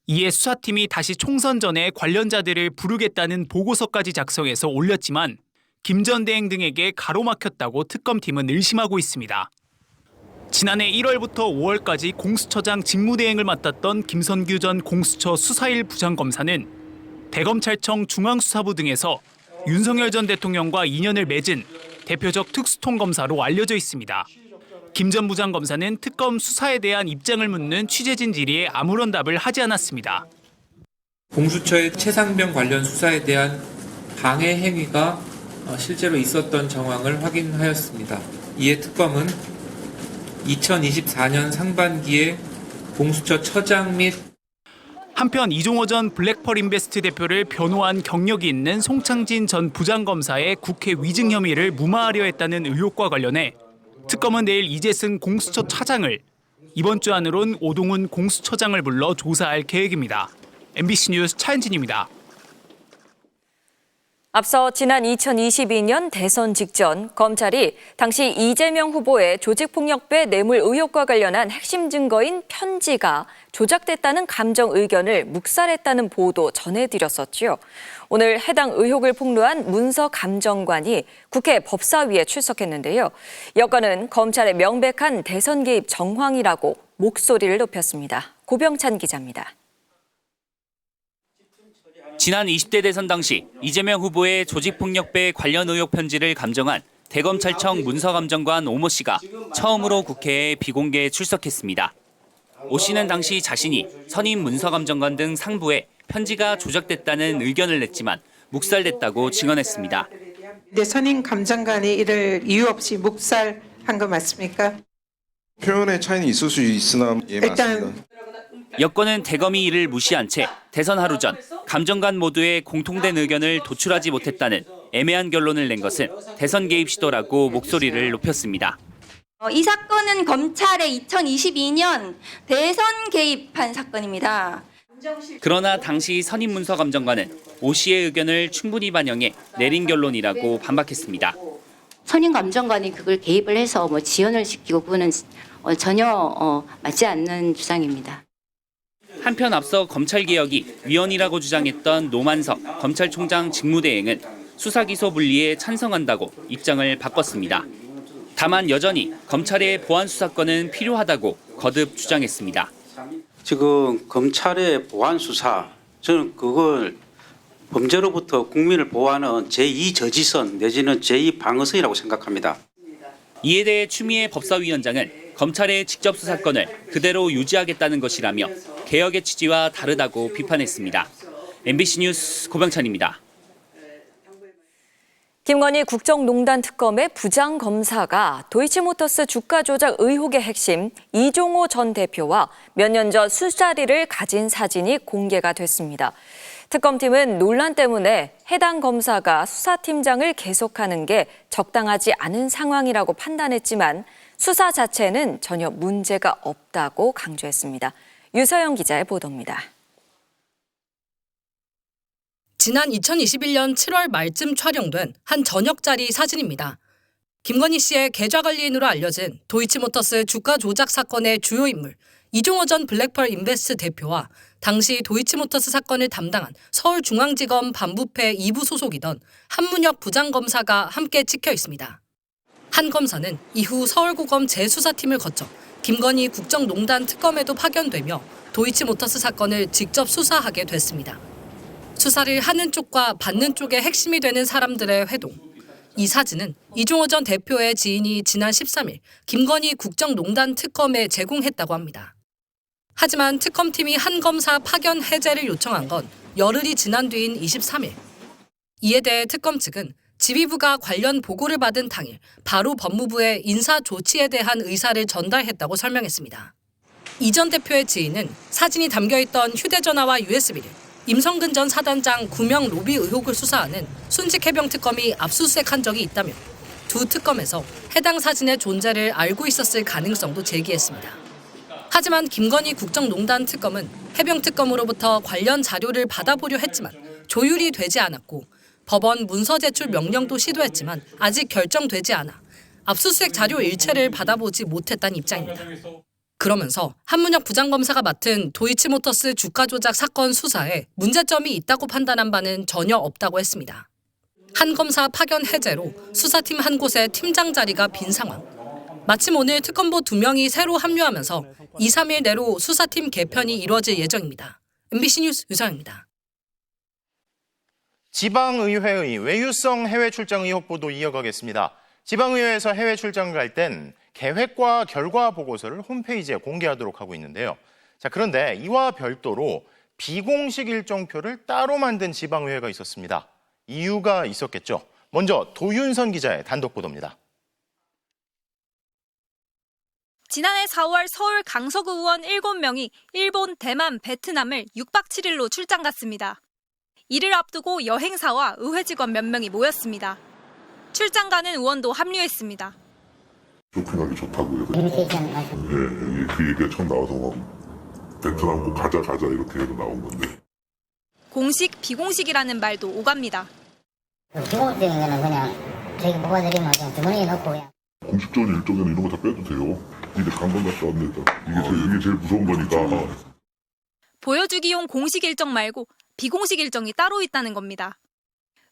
이에 수사팀이 다시 총선 전에 관련자들을 부르겠다는 보고서까지 작성해서 올렸지만 김 전 대행 등에게 가로막혔다고 특검팀은 의심하고 있습니다. 지난해 1월부터 5월까지 공수처장 직무대행을 맡았던 김선규 전 공수처 수사일 부장검사는 대검찰청 중앙수사부 등에서 윤석열 전 대통령과 인연을 맺은 대표적 특수통검사로 알려져 있습니다. 김 전 부장검사는 특검 수사에 대한 입장을 묻는 취재진 질의에 아무런 답을 하지 않았습니다.
공수처의 최상병 관련 수사에 대한 방해 행위가 실제로 있었던 정황을 확인하였습니다. 이에 특검은 2024년 상반기에 공수처 처장 및
한편 이종호 전 블랙펄 인베스트 대표를 변호한 경력이 있는 송창진 전 부장검사의 국회 위증 혐의를 무마하려 했다는 의혹과 관련해 특검은 내일 이재승 공수처 차장을, 이번 주 안으론 오동훈 공수처장을 불러 조사할 계획입니다. MBC 뉴스 차현진입니다.
앞서 지난 2022년 대선 직전 검찰이 당시 이재명 후보의 조직폭력배 뇌물 의혹과 관련한 핵심 증거인 편지가 조작됐다는 감정 의견을 묵살했다는 보도 전해드렸었죠. 오늘 해당 의혹을 폭로한 문서 감정관이 국회 법사위에 출석했는데요. 여권은 검찰의 명백한 대선 개입 정황이라고 목소리를 높였습니다. 고병찬 기자입니다.
지난 20대 대선 당시 이재명 후보의 조직폭력배 관련 의혹 편지를 감정한 대검찰청 문서감정관 오모 씨가 처음으로 국회에 비공개 출석했습니다. 오 씨는 당시 자신이 선임 문서감정관 등 상부에 편지가 조작됐다는 의견을 냈지만 묵살됐다고 증언했습니다.
네, 선임 감정관이 이를 이유 없이 묵살한 거 맞습니까?
표현의 차이는 있을 수 있으나
일단
여권은 대검이 이를 무시한 채 대선 하루 전 감정관 모두의 공통된 의견을 도출하지 못했다는 애매한 결론을 낸 것은 대선 개입 시도라고 목소리를 높였습니다.
이 사건은 검찰의 2022년 대선 개입한 사건입니다.
그러나 당시 선임 문서감정관은 오 씨의 의견을 충분히 반영해 내린 결론이라고 반박했습니다.
선임 감정관이 그걸 개입을 해서 지연을 시키고 그거는 전혀 맞지 않는 주장입니다.
한편 앞서 검찰개혁이 위헌이라고 주장했던 노만석 검찰총장 직무대행은 수사기소 분리에 찬성한다고 입장을 바꿨습니다. 다만 여전히 검찰의 보안수사권은 필요하다고 거듭 주장했습니다.
지금 검찰의 보안수사, 저는 그걸 범죄로부터 국민을 보호하는 제2저지선 내지는 제2방어선이라고 생각합니다.
이에 대해 추미애 법사위원장은 검찰의 직접 수사권을 그대로 유지하겠다는 것이라며 개혁의 취지와 다르다고 비판했습니다. MBC 뉴스 고병찬입니다.
김건희 국정농단 특검의 부장검사가 도이치모터스 주가 조작 의혹의 핵심 이종호 전 대표와 몇 년 전 술자리를 가진 사진이 공개가 됐습니다. 특검팀은 논란 때문에 해당 검사가 수사팀장을 계속하는 게 적당하지 않은 상황이라고 판단했지만 수사 자체는 전혀 문제가 없다고 강조했습니다. 유서영 기자의 보도입니다.
지난 2021년 7월 말쯤 촬영된 한 저녁자리 사진입니다. 김건희 씨의 계좌관리인으로 알려진 도이치모터스 주가 조작 사건의 주요 인물 이종호 전 블랙펄 인베스트 대표와 당시 도이치모터스 사건을 담당한 서울중앙지검 반부패 2부 소속이던 한문혁 부장검사가 함께 찍혀 있습니다. 한 검사는 이후 서울고검 재수사팀을 거쳐 김건희 국정농단 특검에도 파견되며 도이치모터스 사건을 직접 수사하게 됐습니다. 수사를 하는 쪽과 받는 쪽의 핵심이 되는 사람들의 회동. 이 사진은 이종호 전 대표의 지인이 지난 13일 김건희 국정농단 특검에 제공했다고 합니다. 하지만 특검팀이 한 검사 파견 해제를 요청한 건 열흘이 지난 뒤인 23일. 이에 대해 특검 측은 지휘부가 관련 보고를 받은 당일 바로 법무부에 인사 조치에 대한 의사를 전달했다고 설명했습니다. 이 전 대표의 지인은 사진이 담겨있던 휴대전화와 USB를 임성근 전 사단장 구명 로비 의혹을 수사하는 순직해병특검이 압수수색한 적이 있다며 두 특검에서 해당 사진의 존재를 알고 있었을 가능성도 제기했습니다. 하지만 김건희 국정농단 특검은 해병특검으로부터 관련 자료를 받아보려 했지만 조율이 되지 않았고 법원 문서 제출 명령도 시도했지만 아직 결정되지 않아 압수수색 자료 일체를 받아보지 못했다는 입장입니다. 그러면서 한문혁 부장검사가 맡은 도이치모터스 주가 조작 사건 수사에 문제점이 있다고 판단한 바는 전혀 없다고 했습니다. 한 검사 파견 해제로 수사팀 한 곳에 팀장 자리가 빈 상황. 마침 오늘 특검보 2명이 새로 합류하면서 2, 3일 내로 수사팀 개편이 이루어질 예정입니다. MBC 뉴스 유정입니다.
지방의회의 외유성 해외 출장 의혹 보도 이어가겠습니다. 지방의회에서 해외 출장을 갈 땐 계획과 결과 보고서를 홈페이지에 공개하도록 하고 있는데요. 자, 그런데 이와 별도로 비공식 일정표를 따로 만든 지방의회가 있었습니다. 이유가 있었겠죠. 먼저 도윤선 기자의 단독 보도입니다.
지난해 4월 서울 강서구 의원 7명이 일본, 대만, 베트남을 6박 7일로 출장 갔습니다. 이를 앞두고 여행사와 의회 직원 몇 명이 모였습니다. 출장 가는 의원도 합류했습니다.
쇼핑하기 좋다고요. 네, 그 얘기가 처음 나와서 막 베트남 꼭 가자 이렇게 해서 나온 건데.
공식, 비공식이라는 말도 오갑니다.
비공식적인 거는 그냥 저희 뽑아드리면 그냥 주머니에 넣고 그냥.
공식적인 일정에는 이런 거 다 빼도 돼요. 이제 관광 갔다 왔는데 이게 제일 무서운 거니까.
보여주기용 공식 일정 말고 비공식 일정이 따로 있다는 겁니다.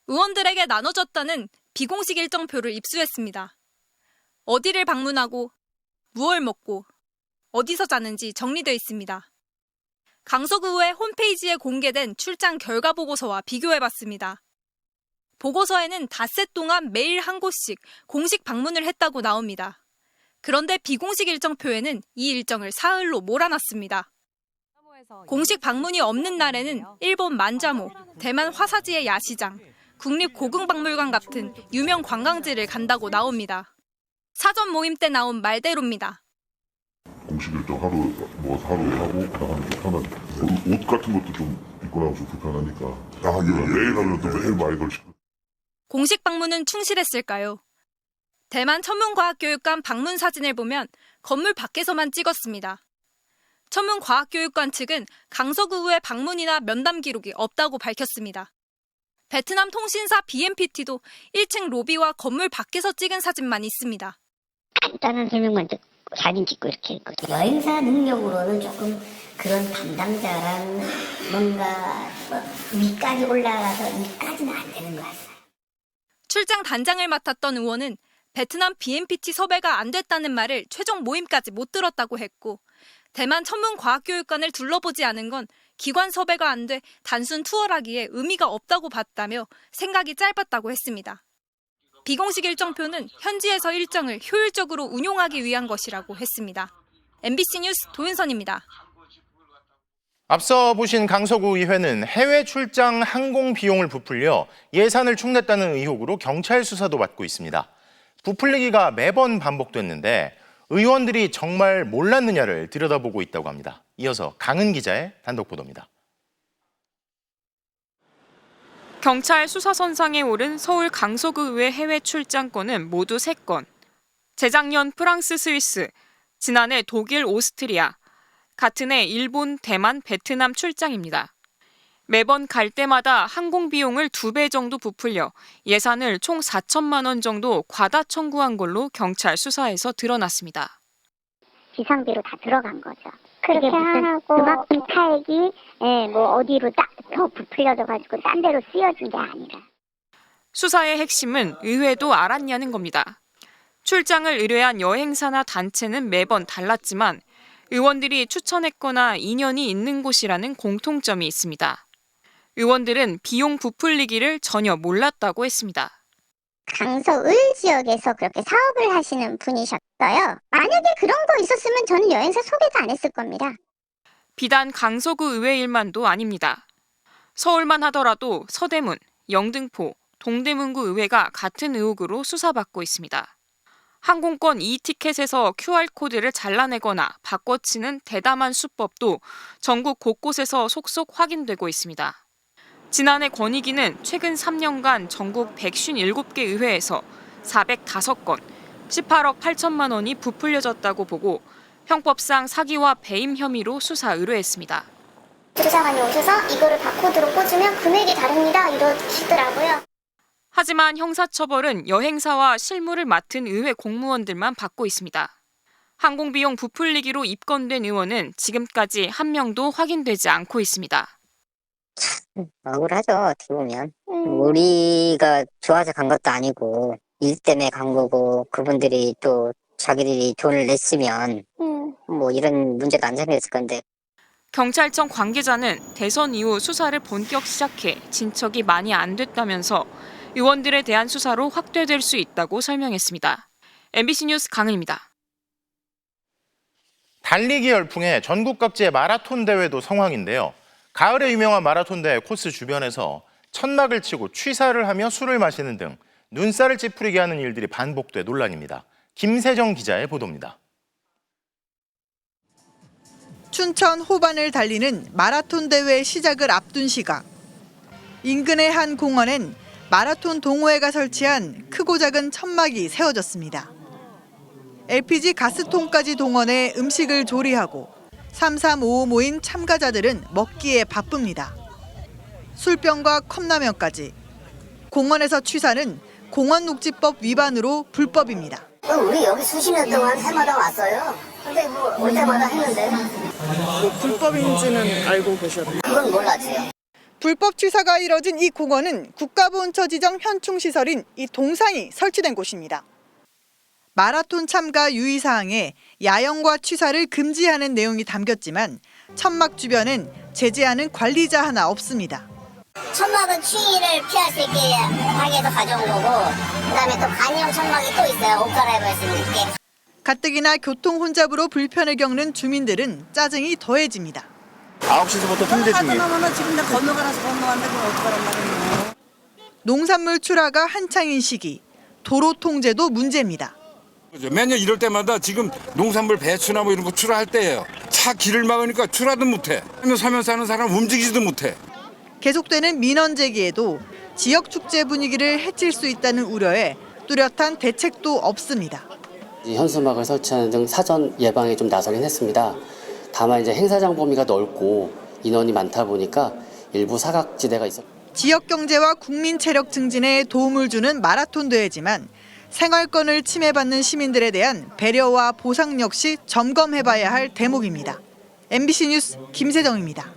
의원들에게 나눠졌다는 비공식 일정표를 입수했습니다. 어디를 방문하고 무얼 먹고 어디서 자는지 정리되어 있습니다. 강서구의회 홈페이지에 공개된 출장 결과 보고서와 비교해봤습니다. 보고서에는 닷새 동안 매일 한 곳씩 공식 방문을 했다고 나옵니다. 그런데 비공식 일정표에는 이 일정을 사흘로 몰아놨습니다. 공식 방문이 없는 날에는 일본 만자모, 대만 화사지의 야시장, 국립고궁박물관 같은 유명 관광지를 간다고 나옵니다. 사전 모임 때 나온 말대로입니다.
공식 일정 하루 하고 나가면 불편한 옷 같은 것도 좀 입고 나가면 좀 불편하니까. 매일 하면 또 매일 많이 걸치고.
공식 방문은 충실했을까요? 대만 천문과학교육관 방문 사진을 보면 건물 밖에서만 찍었습니다. 천문과학교육관 측은 강서구의회 방문이나 면담 기록이 없다고 밝혔습니다. 베트남 통신사 BMPT도 1층 로비와 건물 밖에서 찍은 사진만 있습니다.
간단한 설명만 듣고 사진 찍고 이렇게 했거든요. 여행사 능력으로는 조금 그런 담당자랑 뭔가 위까지 올라가서 이까지는 안 되는 것 같아요.
출장 단장을 맡았던 의원은 베트남 BMPT 섭외가 안 됐다는 말을 최종 모임까지 못 들었다고 했고, 대만 천문과학교육관을 둘러보지 않은 건 기관 섭외가 안 돼 단순 투어라기에 의미가 없다고 봤다며 생각이 짧았다고 했습니다. 비공식 일정표는 현지에서 일정을 효율적으로 운용하기 위한 것이라고 했습니다. MBC 뉴스 도윤선입니다.
앞서 보신 강서구 의회는 해외 출장 항공 비용을 부풀려 예산을 축냈다는 의혹으로 경찰 수사도 받고 있습니다. 부풀리기가 매번 반복됐는데 의원들이 정말 몰랐느냐를 들여다보고 있다고 합니다. 이어서 강은 기자의 단독 보도입니다.
경찰 수사선상에 오른 서울 강서구 의회 해외 출장권은 모두 3건. 재작년 프랑스, 스위스, 지난해 독일, 오스트리아, 같은 해 일본, 대만, 베트남 출장입니다. 매번 갈 때마다 항공 비용을 2배 정도 부풀려 예산을 총 4천만 원 정도 과다 청구한 걸로 경찰 수사에서 드러났습니다.
비상비로 다 들어간 거죠. 그렇게 하고 그만큼 타액이 어디로 더 부풀려져가지고 딴 데로 쓰여진 게 아니라.
수사의 핵심은 의회도 알았냐는 겁니다. 출장을 의뢰한 여행사나 단체는 매번 달랐지만 의원들이 추천했거나 인연이 있는 곳이라는 공통점이 있습니다. 의원들은 비용 부풀리기를 전혀 몰랐다고 했습니다.
강서을 지역에서 그렇게 사업을 하시는 분이셨어요. 만약에 그런 거 있었으면 저는 여행사 소개도 안 했을 겁니다.
비단 강서구 의회 일만도 아닙니다. 서울만 하더라도 서대문, 영등포, 동대문구 의회가 같은 의혹으로 수사받고 있습니다. 항공권 E-티켓에서 QR코드를 잘라내거나 바꿔치는 대담한 수법도 전국 곳곳에서 속속 확인되고 있습니다. 지난해 권익위는 최근 3년간 전국 157개 의회에서 405건, 18억 8천만 원이 부풀려졌다고 보고 형법상 사기와 배임 혐의로 수사 의뢰했습니다.
조사관이 오셔서 이거를 바코드로 꽂으면 금액이 다릅니다 이러시더라고요.
하지만 형사처벌은 여행사와 실무를 맡은 의회 공무원들만 받고 있습니다. 항공비용 부풀리기로 입건된 의원은 지금까지 한 명도 확인되지 않고 있습니다.
억울하죠, 어떻게 보면. 우리가 좋아서 간 것도 아니고 일 때문에 간 거고, 그분들이 또 자기들이 돈을 냈으면 뭐 이런 문제도 안 생겼을 건데.
경찰청 관계자는 대선 이후 수사를 본격 시작해 진척이 많이 안 됐다면서 의원들에 대한 수사로 확대될 수 있다고 설명했습니다. MBC 뉴스 강은입니다.
달리기 열풍에 전국 각지의 마라톤 대회도 성황인데요. 가을에 유명한 마라톤 대회 코스 주변에서 천막을 치고 취사를 하며 술을 마시는 등 눈살을 찌푸리게 하는 일들이 반복돼 논란입니다. 김세정 기자의 보도입니다.
춘천 호반을 달리는 마라톤 대회 시작을 앞둔 시각, 인근의 한 공원엔 마라톤 동호회가 설치한 크고 작은 천막이 세워졌습니다. LPG 가스통까지 동원해 음식을 조리하고 3355 모인 참가자들은 먹기에 바쁩니다. 술병과 컵라면까지. 공원에서 취사는 공원녹지법 위반으로 불법입니다.
우리 여기 수십 년 동안 해마다 왔어요. 근데 뭐 올 때마다 했는데.
불법인지는 알고 계셨나요?
그건 몰랐지요.
불법 취사가 이뤄진 이 공원은 국가보훈처 지정 현충시설인 이 동상이 설치된 곳입니다. 마라톤 참가 유의사항에 야영과 취사를 금지하는 내용이 담겼지만 천막 주변엔 제재하는 관리자 하나 없습니다.
천막은 추위를 피할 수 있게 하기 위해서 가져온 거고, 그다음에 또 간이용 천막이 또 있어요. 옷 갈아입을 수 있게.
가뜩이나 교통 혼잡으로 불편을 겪는 주민들은 짜증이 더해집니다.
9시부터 통제 중이에요.
지금 건너가라서 건너간다고 어떡하란 말이에요. 농산물 출하가 한창인 시기, 도로 통제도 문제입니다.
매년 이럴 때마다 지금 농산물 배추나 뭐 이런 거 출하할 때예요. 차 길을 막으니까 출하도 못해. 사면서 하는 사람 움직이지도 못해.
계속되는 민원 제기에도 지역 축제 분위기를 해칠 수 있다는 우려에 뚜렷한 대책도 없습니다.
현수막을 설치하는 등 사전 예방에 좀 나서긴 했습니다. 다만 이제 행사장 범위가 넓고 인원이 많다 보니까 일부 사각지대가 있어.
지역 경제와 국민 체력 증진에 도움을 주는 마라톤 대회지만 생활권을 침해받는 시민들에 대한 배려와 보상 역시 점검해봐야 할 대목입니다. MBC 뉴스 김세정입니다.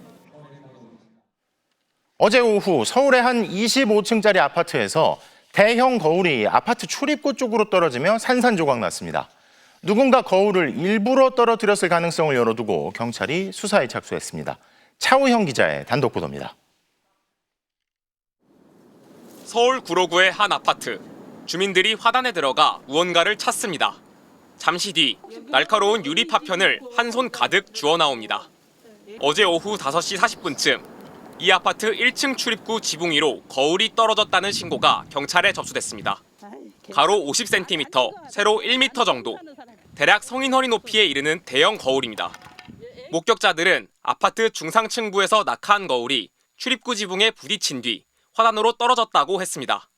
어제 오후 서울의 한 25층짜리 아파트에서 대형 거울이 아파트 출입구 쪽으로 떨어지며 산산조각 났습니다. 누군가 거울을 일부러 떨어뜨렸을 가능성을 열어두고 경찰이 수사에 착수했습니다. 차우형 기자의 단독 보도입니다.
서울 구로구의 한 아파트. 주민들이 화단에 들어가 무언가를 찾습니다. 잠시 뒤 날카로운 유리 파편을 한 손 가득 주워 나옵니다. 어제 오후 5시 40분쯤 이 아파트 1층 출입구 지붕 위로 거울이 떨어졌다는 신고가 경찰에 접수됐습니다. 가로 50cm, 세로 1m 정도, 대략 성인 허리 높이에 이르는 대형 거울입니다. 목격자들은 아파트 중상층부에서 낙하한 거울이 출입구 지붕에 부딪힌 뒤 화단으로 떨어졌다고 했습니다.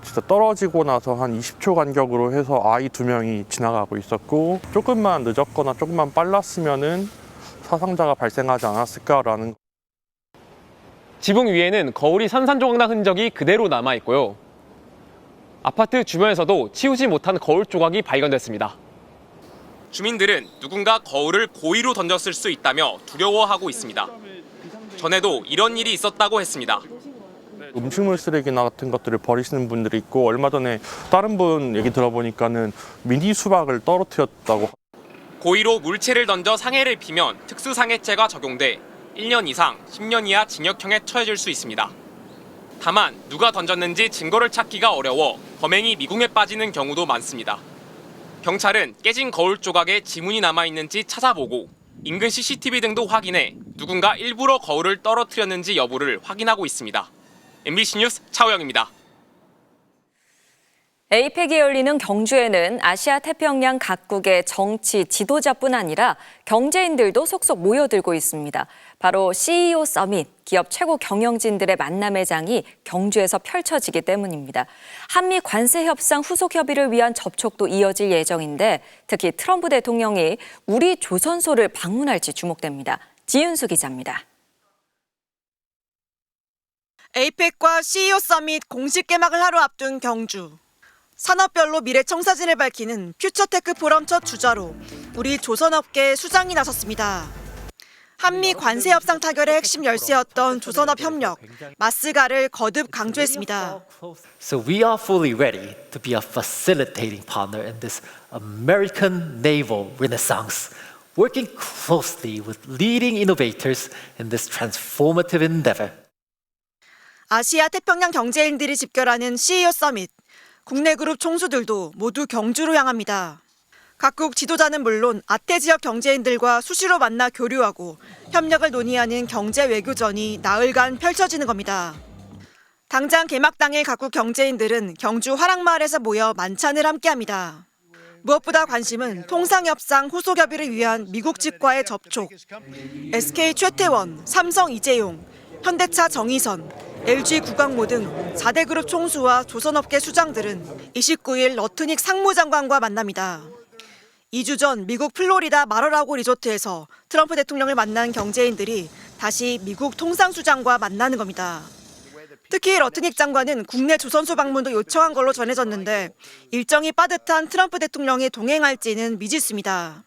진짜 떨어지고 나서 한 20초 간격으로 해서 아이 2명이 지나가고 있었고, 조금만 늦었거나 조금만 빨랐으면은 사상자가 발생하지 않았을까라는.
지붕 위에는 거울이 산산조각 난 흔적이 그대로 남아 있고요. 아파트 주변에서도 치우지 못한 거울 조각이 발견됐습니다. 주민들은 누군가 거울을 고의로 던졌을 수 있다며 두려워하고 있습니다. 전에도 이런 일이 있었다고 했습니다.
음식물 쓰레기나 같은 것들을 버리시는 분들이 있고, 얼마 전에 다른 분 얘기 들어보니까는 미니 수박을 떨어뜨렸다고.
고의로 물체를 던져 상해를 입히면 특수상해죄가 적용돼 1년 이상 10년 이하 징역형에 처해질 수 있습니다. 다만 누가 던졌는지 증거를 찾기가 어려워 범행이 미궁에 빠지는 경우도 많습니다. 경찰은 깨진 거울 조각에 지문이 남아있는지 찾아보고 인근 CCTV 등도 확인해 누군가 일부러 거울을 떨어뜨렸는지 여부를 확인하고 있습니다. MBC 뉴스 차호영입니다.
에이펙이 열리는 경주에는 아시아 태평양 각국의 정치 지도자뿐 아니라 경제인들도 속속 모여들고 있습니다. 바로 CEO 서밋, 기업 최고 경영진들의 만남의 장이 경주에서 펼쳐지기 때문입니다. 한미 관세 협상 후속 협의를 위한 접촉도 이어질 예정인데 특히 트럼프 대통령이 우리 조선소를 방문할지 주목됩니다. 지윤수 기자입니다.
에이펙과 CEO 서밋 공식 개막을 하루 앞둔 경주. 산업별로 미래 청사진을 밝히는 퓨처테크 포럼 첫 주자로 우리 조선업계의 수장이 나섰습니다. 한미 관세 협상 타결의 핵심 열쇠였던 조선업 협력, 마스가를 거듭 강조했습니다.
So we are fully ready to be a facilitating partner in this American naval renaissance, working closely with leading innovators in this transformative endeavor.
아시아 태평양 경제인들이 집결하는 CEO 서밋. 국내 그룹 총수들도 모두 경주로 향합니다. 각국 지도자는 물론 아태 지역 경제인들과 수시로 만나 교류하고 협력을 논의하는 경제 외교전이 나흘간 펼쳐지는 겁니다. 당장 개막 당일 각국 경제인들은 경주 화랑마을에서 모여 만찬을 함께합니다. 무엇보다 관심은 통상협상 후속 협의를 위한 미국 측과의 접촉. SK 최태원, 삼성 이재용, 현대차 정의선, LG 구광모 등 4대 그룹 총수와 조선업계 수장들은 29일 러트닉 상무장관과 만납니다. 2주 전 미국 플로리다 마러라고 리조트에서 트럼프 대통령을 만난 경제인들이 다시 미국 통상수장과 만나는 겁니다. 특히 러트닉 장관은 국내 조선소 방문도 요청한 걸로 전해졌는데 일정이 빠듯한 트럼프 대통령이 동행할지는 미지수입니다.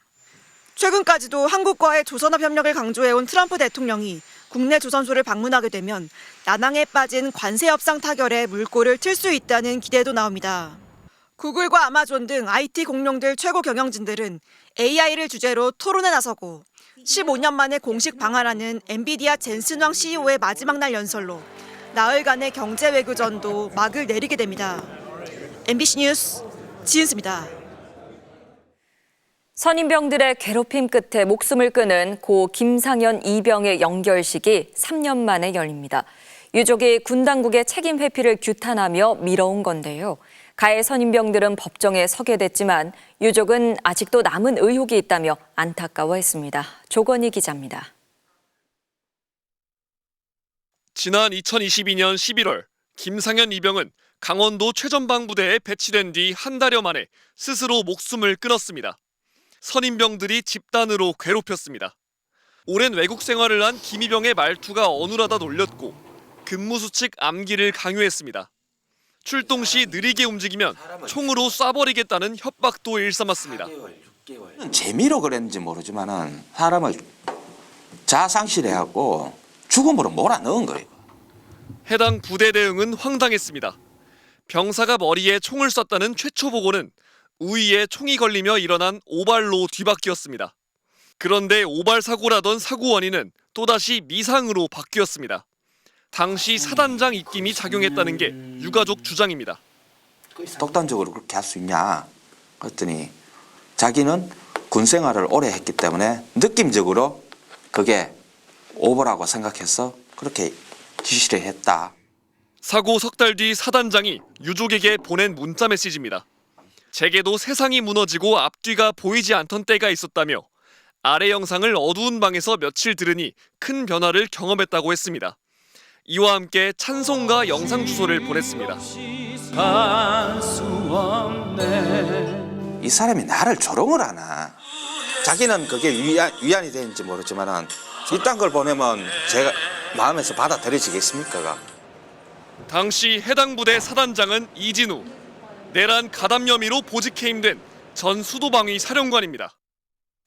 최근까지도 한국과의 조선업 협력을 강조해온 트럼프 대통령이 국내 조선소를 방문하게 되면 난항에 빠진 관세 협상 타결에 물꼬를 틀 수 있다는 기대도 나옵니다. 구글과 아마존 등 IT 공룡들 최고 경영진들은 AI를 주제로 토론에 나서고 15년 만에 공식 방한하는 엔비디아 젠슨 왕 CEO의 마지막 날 연설로 나흘간의 경제 외교전도 막을 내리게 됩니다. MBC 뉴스 지은수입니다.
선임병들의 괴롭힘 끝에 목숨을 끊은 고 김상현 이병의 영결식이 3년 만에 열립니다. 유족이 군 당국의 책임 회피를 규탄하며 밀어온 건데요. 가해 선임병들은 법정에 서게 됐지만 유족은 아직도 남은 의혹이 있다며 안타까워했습니다. 조건희 기자입니다.
지난 2022년 11월 김상현 이병은 강원도 최전방부대에 배치된 뒤 한 달여 만에 스스로 목숨을 끊었습니다. 선임병들이 집단으로 괴롭혔습니다. 오랜 외국 생활을 한 김이병의 말투가 어눌하다 놀렸고 근무 수칙 암기를 강요했습니다. 출동 시 느리게 움직이면 총으로 쏴버리겠다는 협박도 일삼았습니다.
재미로 그랬는지 모르지만은 사람을 자상실해갖고 죽음으로 몰아넣은 거예요.
해당 부대 대응은 황당했습니다. 병사가 머리에 총을 쐈다는 최초 보고는 우위에 총이 걸리며 일어난 오발로 뒤바뀌었습니다. 그런데 오발 사고라던 사고 원인은 또다시 미상으로 바뀌었습니다. 당시 사단장 입김이 작용했다는 게 유가족 주장입니다.
독단적으로 그렇게 할 수 있냐? 그랬더니 자기는 군 생활을 오래 했기 때문에 느낌적으로 그게 오버라고 생각해서 그렇게 지시를 했다.
사고 석 달 뒤 사단장이 유족에게 보낸 문자 메시지입니다. 제게도 세상이 무너지고 앞뒤가 보이지 않던 때가 있었다며 아래 영상을 어두운 방에서 며칠 들으니 큰 변화를 경험했다고 했습니다. 이와 함께 찬송가 영상 주소를 보냈습니다.
이 사람이 나를 조롱을 하나? 자기는 그게 위안이 되는지 모르지만 이딴 걸 보내면 제가 마음에서 받아들여지겠습니까?
당시 해당 부대 사단장은 이진우, 내란 가담 혐의로 보직 해임된 전 수도방위 사령관입니다.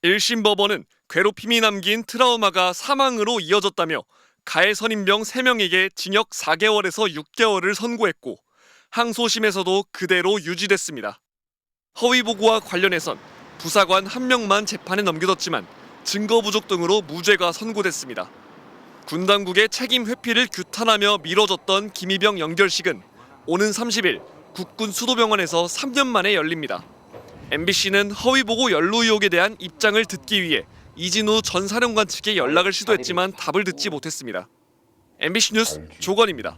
1심 법원은 괴롭힘이 남긴 트라우마가 사망으로 이어졌다며 가해 선임병 3명에게 징역 4개월에서 6개월을 선고했고 항소심에서도 그대로 유지됐습니다. 허위 보고와 관련해선 부사관 1명만 재판에 넘겨졌지만 증거 부족 등으로 무죄가 선고됐습니다. 군 당국의 책임 회피를 규탄하며 미뤄졌던 김이병 영결식은 오는 30일 국군 수도병원에서 3년 만에 열립니다. MBC는 허위 보고 연루 의혹에 대한 입장을 듣기 위해 이진우 전 사령관 측에 연락을 시도했지만 답을 듣지 못했습니다. MBC 뉴스 조건입니다.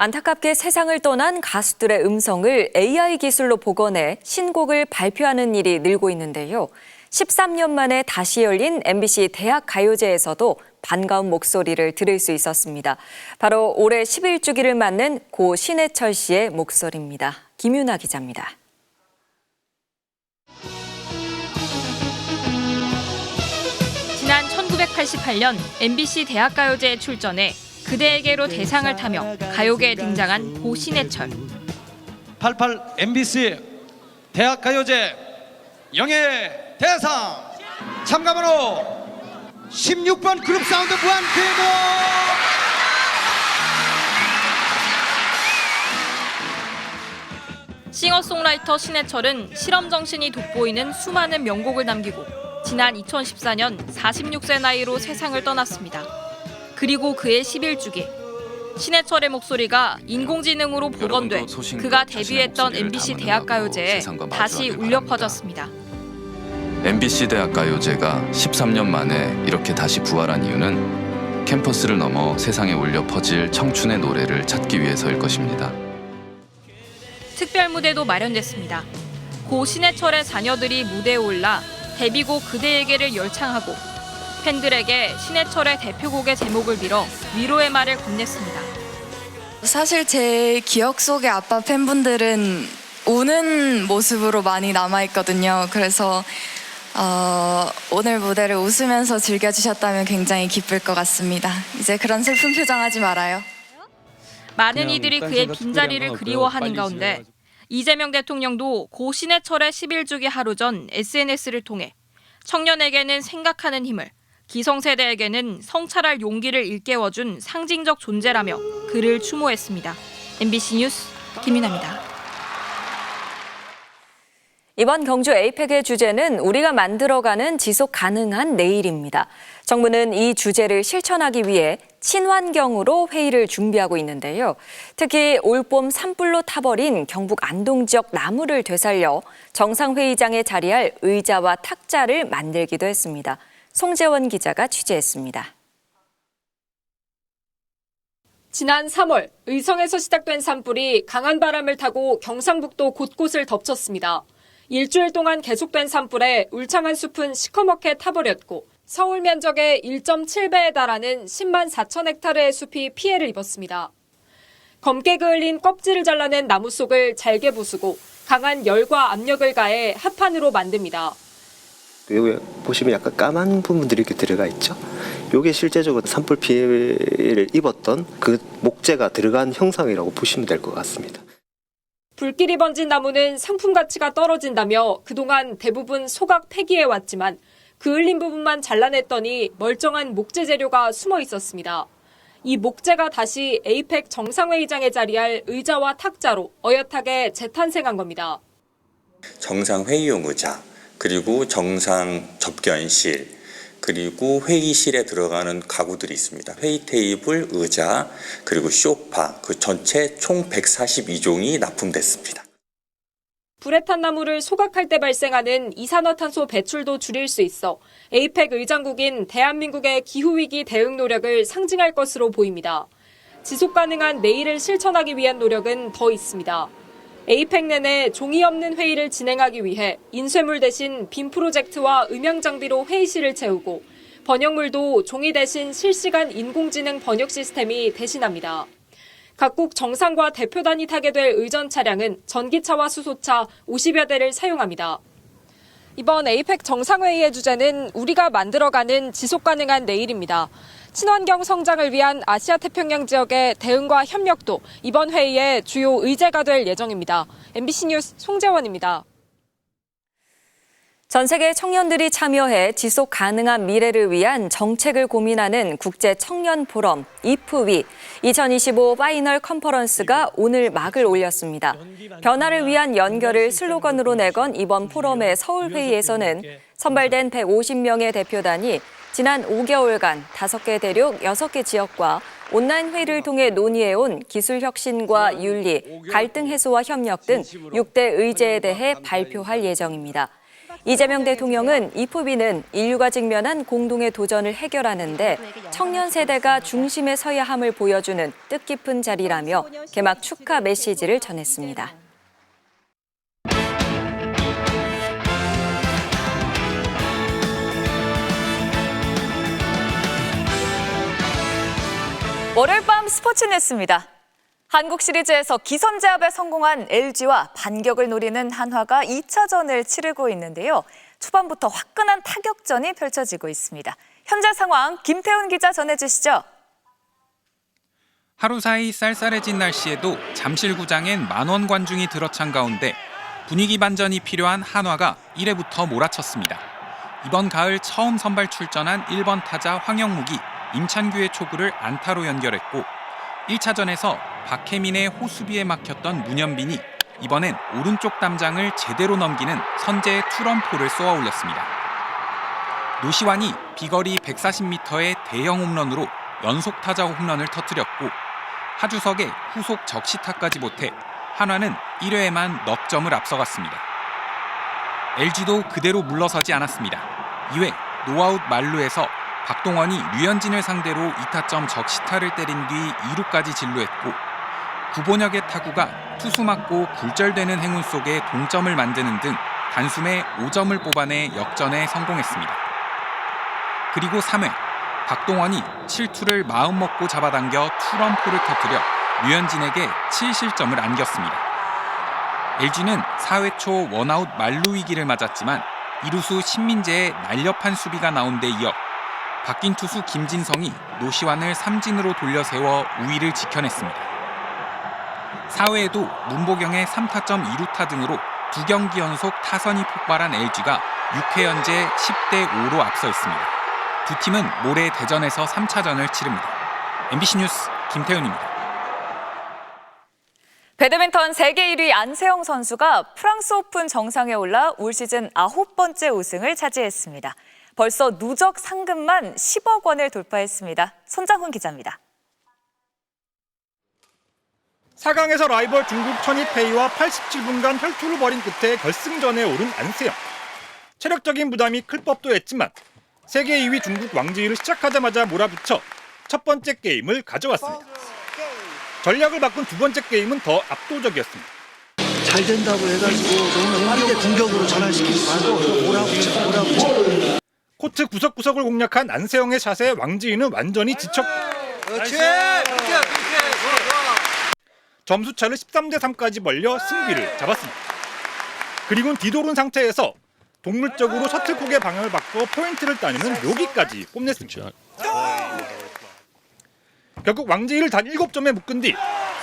안타깝게 세상을 떠난 가수들의 음성을 AI 기술로 복원해 신곡을 발표하는 일이 늘고 있는데요. 13년 만에 다시 열린 MBC 대학가요제에서도 반가운 목소리를 들을 수 있었습니다. 바로 올해 11주기를 맞는 고 신해철 씨의 목소리입니다. 김윤아 기자입니다.
지난 1988년 MBC 대학가요제에 출전해 그대에게로 대상을 타며 가요계에 등장한 고 신해철.
88 MBC 대학가요제 영예 대상 참가번호 16번 그룹사운드 무한궤도.
싱어송라이터 신해철은 실험 정신이 돋보이는 수많은 명곡을 남기고 지난 2014년 46세 나이로 세상을 떠났습니다. 그리고 그의 11주기. 신해철의 목소리가 인공지능으로 복원돼 그가 데뷔했던 MBC 대학가요제에 다시 울려 퍼졌습니다.
MBC 대학가요제가 13년 만에 이렇게 다시 부활한 이유는 캠퍼스를 넘어 세상에 울려 퍼질 청춘의 노래를 찾기 위해서일 것입니다.
특별 무대도 마련됐습니다. 고 신해철의 자녀들이 무대에 올라 데뷔곡 그대에게를 열창하고 팬들에게 신해철의 대표곡의 제목을 빌어 위로의 말을 건넸습니다.
사실 제 기억 속의 아빠 팬분들은 우는 모습으로 많이 남아있거든요. 그래서 오늘 무대를 웃으면서 즐겨주셨다면 굉장히 기쁠 것 같습니다. 이제 그런 슬픈 표정 하지 말아요.
많은 이들이 그의 빈자리를 그리워하는 가운데 이재명 대통령도 고 신해철의 11주기 하루 전 SNS를 통해 청년에게는 생각하는 힘을, 기성세대에게는 성찰할 용기를 일깨워준 상징적 존재라며 그를 추모했습니다. MBC 뉴스 김윤아입니다.
이번 경주 에이펙의 주제는 우리가 만들어가는 지속 가능한 내일입니다. 정부는 이 주제를 실천하기 위해 친환경으로 회의를 준비하고 있는데요. 특히 올봄 산불로 타버린 경북 안동 지역 나무를 되살려 정상회의장에 자리할 의자와 탁자를 만들기도 했습니다. 송재원 기자가 취재했습니다.
지난 3월 의성에서 시작된 산불이 강한 바람을 타고 경상북도 곳곳을 덮쳤습니다. 일주일 동안 계속된 산불에 울창한 숲은 시커멓게 타버렸고 서울 면적의 1.7배에 달하는 10만 4천 헥타르의 숲이 피해를 입었습니다. 검게 그을린 껍질을 잘라낸 나무 속을 잘게 부수고 강한 열과 압력을 가해 합판으로 만듭니다.
여기 보시면 약간 까만 부분들이 이렇게 들어가 있죠. 이게 실제적으로 산불 피해를 입었던 그 목재가 들어간 형상이라고 보시면 될 것 같습니다.
불길이 번진 나무는 상품 가치가 떨어진다며 그동안 대부분 소각 폐기해 왔지만 그을린 부분만 잘라냈더니 멀쩡한 목재 재료가 숨어 있었습니다. 이 목재가 다시 에이펙 정상회의장에 자리할 의자와 탁자로 어엿하게 재탄생한 겁니다.
정상회의용 의자, 그리고 정상 접견실, 그리고 회의실에 들어가는 가구들이 있습니다. 회의 테이블, 의자, 그리고 소파, 그 전체 총 142종이 납품됐습니다.
불에 탄 나무를 소각할 때 발생하는 이산화탄소 배출도 줄일 수 있어 에이펙 의장국인 대한민국의 기후위기 대응 노력을 상징할 것으로 보입니다. 지속가능한 내일을 실천하기 위한 노력은 더 있습니다. 에이펙 내내 종이 없는 회의를 진행하기 위해 인쇄물 대신 빔 프로젝트와 음향 장비로 회의실을 채우고 번역물도 종이 대신 실시간 인공지능 번역 시스템이 대신합니다. 각국 정상과 대표단이 타게 될 의전 차량은 전기차와 수소차 50여 대를 사용합니다. 이번 에이펙 정상회의의 주제는 우리가 만들어가는 지속가능한 내일입니다. 친환경 성장을 위한 아시아 태평양 지역의 대응과 협력도 이번 회의의 주요 의제가 될 예정입니다. MBC 뉴스 송재원입니다.
전 세계 청년들이 참여해 지속 가능한 미래를 위한 정책을 고민하는 국제 청년 포럼 IFWE 2025 파이널 컨퍼런스가 오늘 막을 올렸습니다. 변화를 위한 연결을 슬로건으로 내건 이번 포럼의 서울 회의에서는 선발된 150명의 대표단이 지난 5개월간 5개 대륙 6개 지역과 온라인 회의를 통해 논의해온 기술 혁신과 윤리, 갈등 해소와 협력 등 6대 의제에 대해 발표할 예정입니다. 이재명 대통령은 이 포비는 인류가 직면한 공동의 도전을 해결하는데 청년 세대가 중심에 서야 함을 보여주는 뜻깊은 자리라며 개막 축하 메시지를 전했습니다. 월요일 밤 스포츠 뉴스입니다. 한국 시리즈에서 기선제압에 성공한 LG와 반격을 노리는 한화가 2차전을 치르고 있는데요. 초반부터 화끈한 타격전이 펼쳐지고 있습니다. 현재 상황 김태훈 기자 전해주시죠.
하루 사이 쌀쌀해진 날씨에도 잠실구장엔 만원 관중이 들어찬 가운데 분위기 반전이 필요한 한화가 1회부터 몰아쳤습니다. 이번 가을 처음 선발 출전한 1번 타자 황영묵이 임찬규의 초구를 안타로 연결했고 1차전에서 박혜민의 호수비에 막혔던 문현빈이 이번엔 오른쪽 담장을 제대로 넘기는 선제의 투런포를 쏘아 올렸습니다. 노시환이 비거리 140m의 대형 홈런으로 연속 타자 홈런을 터뜨렸고 하주석의 후속 적시타까지 보태 한화는 1회에만 넉 점을 앞서갔습니다. LG도 그대로 물러서지 않았습니다. 2회 노아웃 만루에서 박동원이 류현진을 상대로 2타점 적시타를 때린 뒤 2루까지 진루했고 구본혁의 타구가 투수 맞고 굴절되는 행운 속에 동점을 만드는 등 단숨에 5점을 뽑아내 역전에 성공했습니다. 그리고 3회 박동원이 7투를 마음먹고 잡아당겨 투런포를 터뜨려 류현진에게 7실점을 안겼습니다. LG는 4회 초 원아웃 만루 위기를 맞았지만 이루수 신민재의 날렵한 수비가 나온 데 이어 바뀐 투수 김진성이 노시환을 삼진으로 돌려 세워 우위를 지켜냈습니다. 4회에도 문보경의 3타점 2루타 등으로 2경기 연속 타선이 폭발한 LG가 6회 현재 10대5로 앞서 있습니다. 두 팀은 모레 대전에서 3차전을 치릅니다. MBC 뉴스 김태훈입니다.
배드민턴 세계 1위 안세영 선수가 프랑스 오픈 정상에 올라 올 시즌 9번째 우승을 차지했습니다. 벌써 누적 상금만 10억 원을 돌파했습니다. 손장훈 기자입니다.
4강에서 라이벌 중국 천이페이와 87분간 혈투를 벌인 끝에 결승전에 오른 안세영. 체력적인 부담이 클 법도 했지만 세계 2위 중국 왕지휘를 시작하자마자 몰아붙여 첫 번째 게임을 가져왔습니다. 전략을 바꾼 두 번째 게임은 더 압도적이었습니다.
잘 된다고 해가지고 너무 빠르게 공격으로 전환시키지 말고 몰아붙여.
코트 구석구석을 공략한 안세영의 샷에 왕지휘는 완전히 지쳤고 점수차를 13대3까지 벌려 승기를 잡았습니다. 그리고는 뒤도른 상태에서 동물적으로 셔틀콕의 방향을 바꿔 포인트를 따내는 묘기까지 뽐냈습니다. 결국 왕지휘를 단 7점에 묶은 뒤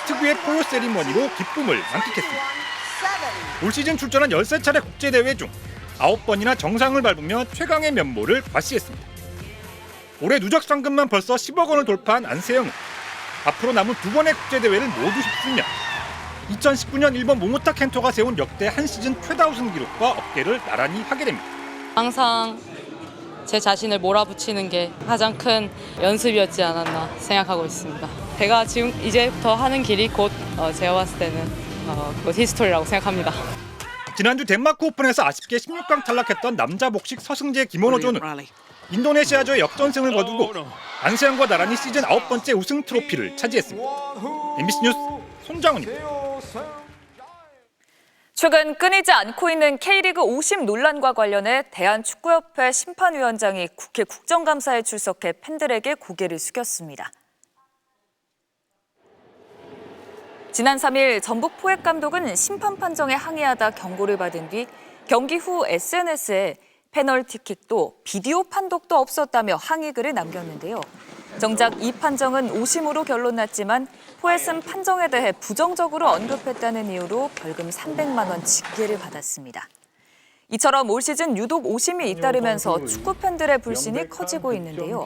특유의 포효 세리머니로 기쁨을 만끽했습니다. 올 시즌 출전한 13차례 국제대회 중 9번이나 정상을 밟으며 최강의 면모를 과시했습니다. 올해 누적 상금만 벌써 10억 원을 돌파한 안세영은 앞으로 남은 두 번의 국제대회를 모두 휩쓸며 2019년 일본 모모타 켄토가 세운 역대 한 시즌 최다 우승 기록과 어깨를 나란히 하게 됩니다.
항상 제 자신을 몰아붙이는 게 가장 큰 연습이었지 않았나 생각하고 있습니다. 제가 지금 이제부터 하는 길이 곧 제가 봤을 때는 곧 히스토리라고 생각합니다.
지난주 덴마크 오픈에서 아쉽게 16강 탈락했던 남자 복식 서승재 김원호조는 인도네시아조의 역전승을 거두고 안세영과 나란히 시즌 9번째 우승 트로피를 차지했습니다. MBC 뉴스 손장훈입니다.
최근 끊이지 않고 있는 K리그 50 논란과 관련해 대한축구협회 심판위원장이 국회 국정감사에 출석해 팬들에게 고개를 숙였습니다. 지난 3일 전북 포획 감독은 심판 판정에 항의하다 경고를 받은 뒤 경기 후 SNS에 페널티킥도 비디오 판독도 없었다며 항의글을 남겼는데요. 정작 이 판정은 오심으로 결론 났지만 포획은 판정에 대해 부정적으로 언급했다는 이유로 벌금 300만 원 징계를 받았습니다. 이처럼 올 시즌 유독 오심이 잇따르면서 축구 팬들의 불신이 커지고 있는데요.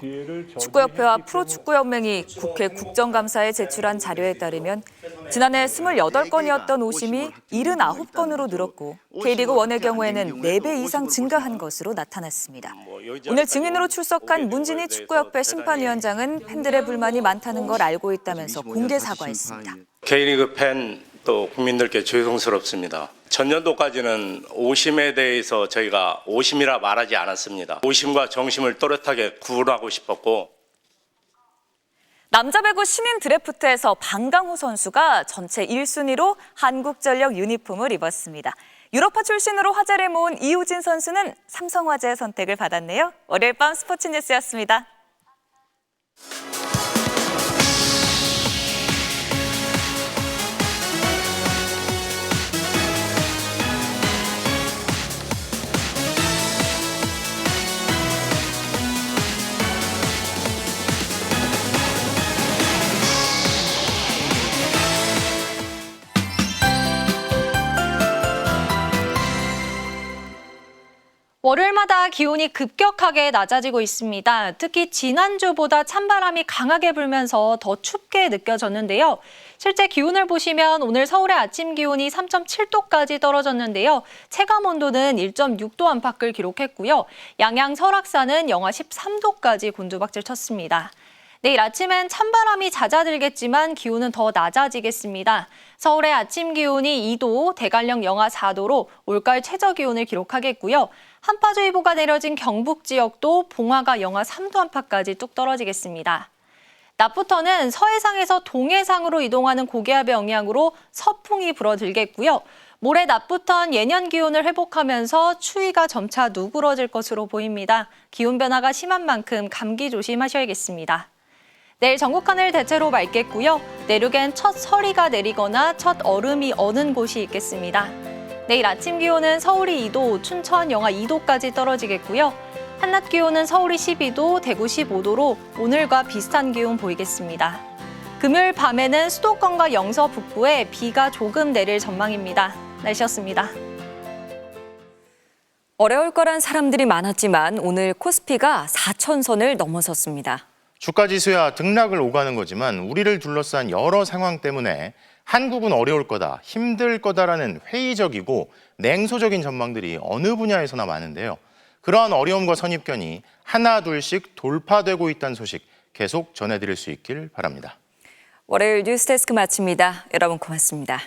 축구협회와 프로축구연맹이 국회 국정감사에 제출한 자료에 따르면 지난해 28건이었던 오심이 79건으로 늘었고 K리그 1의 경우에는 4배 이상 증가한 것으로 나타났습니다. 오늘 증인으로 출석한 문진희 축구협회 심판위원장은 팬들의 불만이 많다는 걸 알고 있다면서 공개 사과했습니다.
K리그 팬 또 국민들께 죄송스럽습니다.
전년도까지는 오심에 대해서 저희가 오심이라 말하지 않았습니다. 오심과 정심을 또렷하게 구분하고 싶었고,
남자 배구 신인 드래프트에서 방강호 선수가 전체 1순위로 한국전력 유니폼을 입었습니다. 유럽파 출신으로 화제를 모은 이우진 선수는 삼성화재의 선택을 받았네요. 월요일 밤 스포츠 뉴스였습니다.
월요일마다 기온이 급격하게 낮아지고 있습니다. 특히 지난주보다 찬바람이 강하게 불면서 더 춥게 느껴졌는데요. 실제 기온을 보시면 오늘 서울의 아침 기온이 3.7도까지 떨어졌는데요. 체감 온도는 1.6도 안팎을 기록했고요. 양양 설악산은 영하 13도까지 곤두박질 쳤습니다. 내일 아침엔 찬바람이 잦아들겠지만 기온은 더 낮아지겠습니다. 서울의 아침 기온이 2도, 대관령 영하 4도로 올가을 최저 기온을 기록하겠고요. 한파주의보가 내려진 경북 지역도 봉화가 영하 3도 안팎까지 뚝 떨어지겠습니다. 낮부터는 서해상에서 동해상으로 이동하는 고기압의 영향으로 서풍이 불어들겠고요. 모레 낮부턴 예년 기온을 회복하면서 추위가 점차 누그러질 것으로 보입니다. 기온 변화가 심한 만큼 감기 조심하셔야겠습니다. 내일 전국 하늘 대체로 맑겠고요. 내륙엔 첫 서리가 내리거나 첫 얼음이 어는 곳이 있겠습니다. 내일 아침 기온은 서울이 2도, 춘천 영하 2도까지 떨어지겠고요. 한낮 기온은 서울이 12도, 대구 15도로 오늘과 비슷한 기온 보이겠습니다. 금요일 밤에는 수도권과 영서 북부에 비가 조금 내릴 전망입니다. 날씨였습니다.
어려울 거란 사람들이 많았지만 오늘 코스피가 4,000선을 넘어섰습니다.
주가 지수야 등락을 오가는 거지만 우리를 둘러싼 여러 상황 때문에 한국은 어려울 거다, 힘들 거다라는 회의적이고 냉소적인 전망들이 어느 분야에서나 많은데요. 그러한 어려움과 선입견이 하나 둘씩 돌파되고 있다는 소식 계속 전해드릴 수 있길 바랍니다.
월요일 뉴스데스크 마칩니다. 여러분 고맙습니다.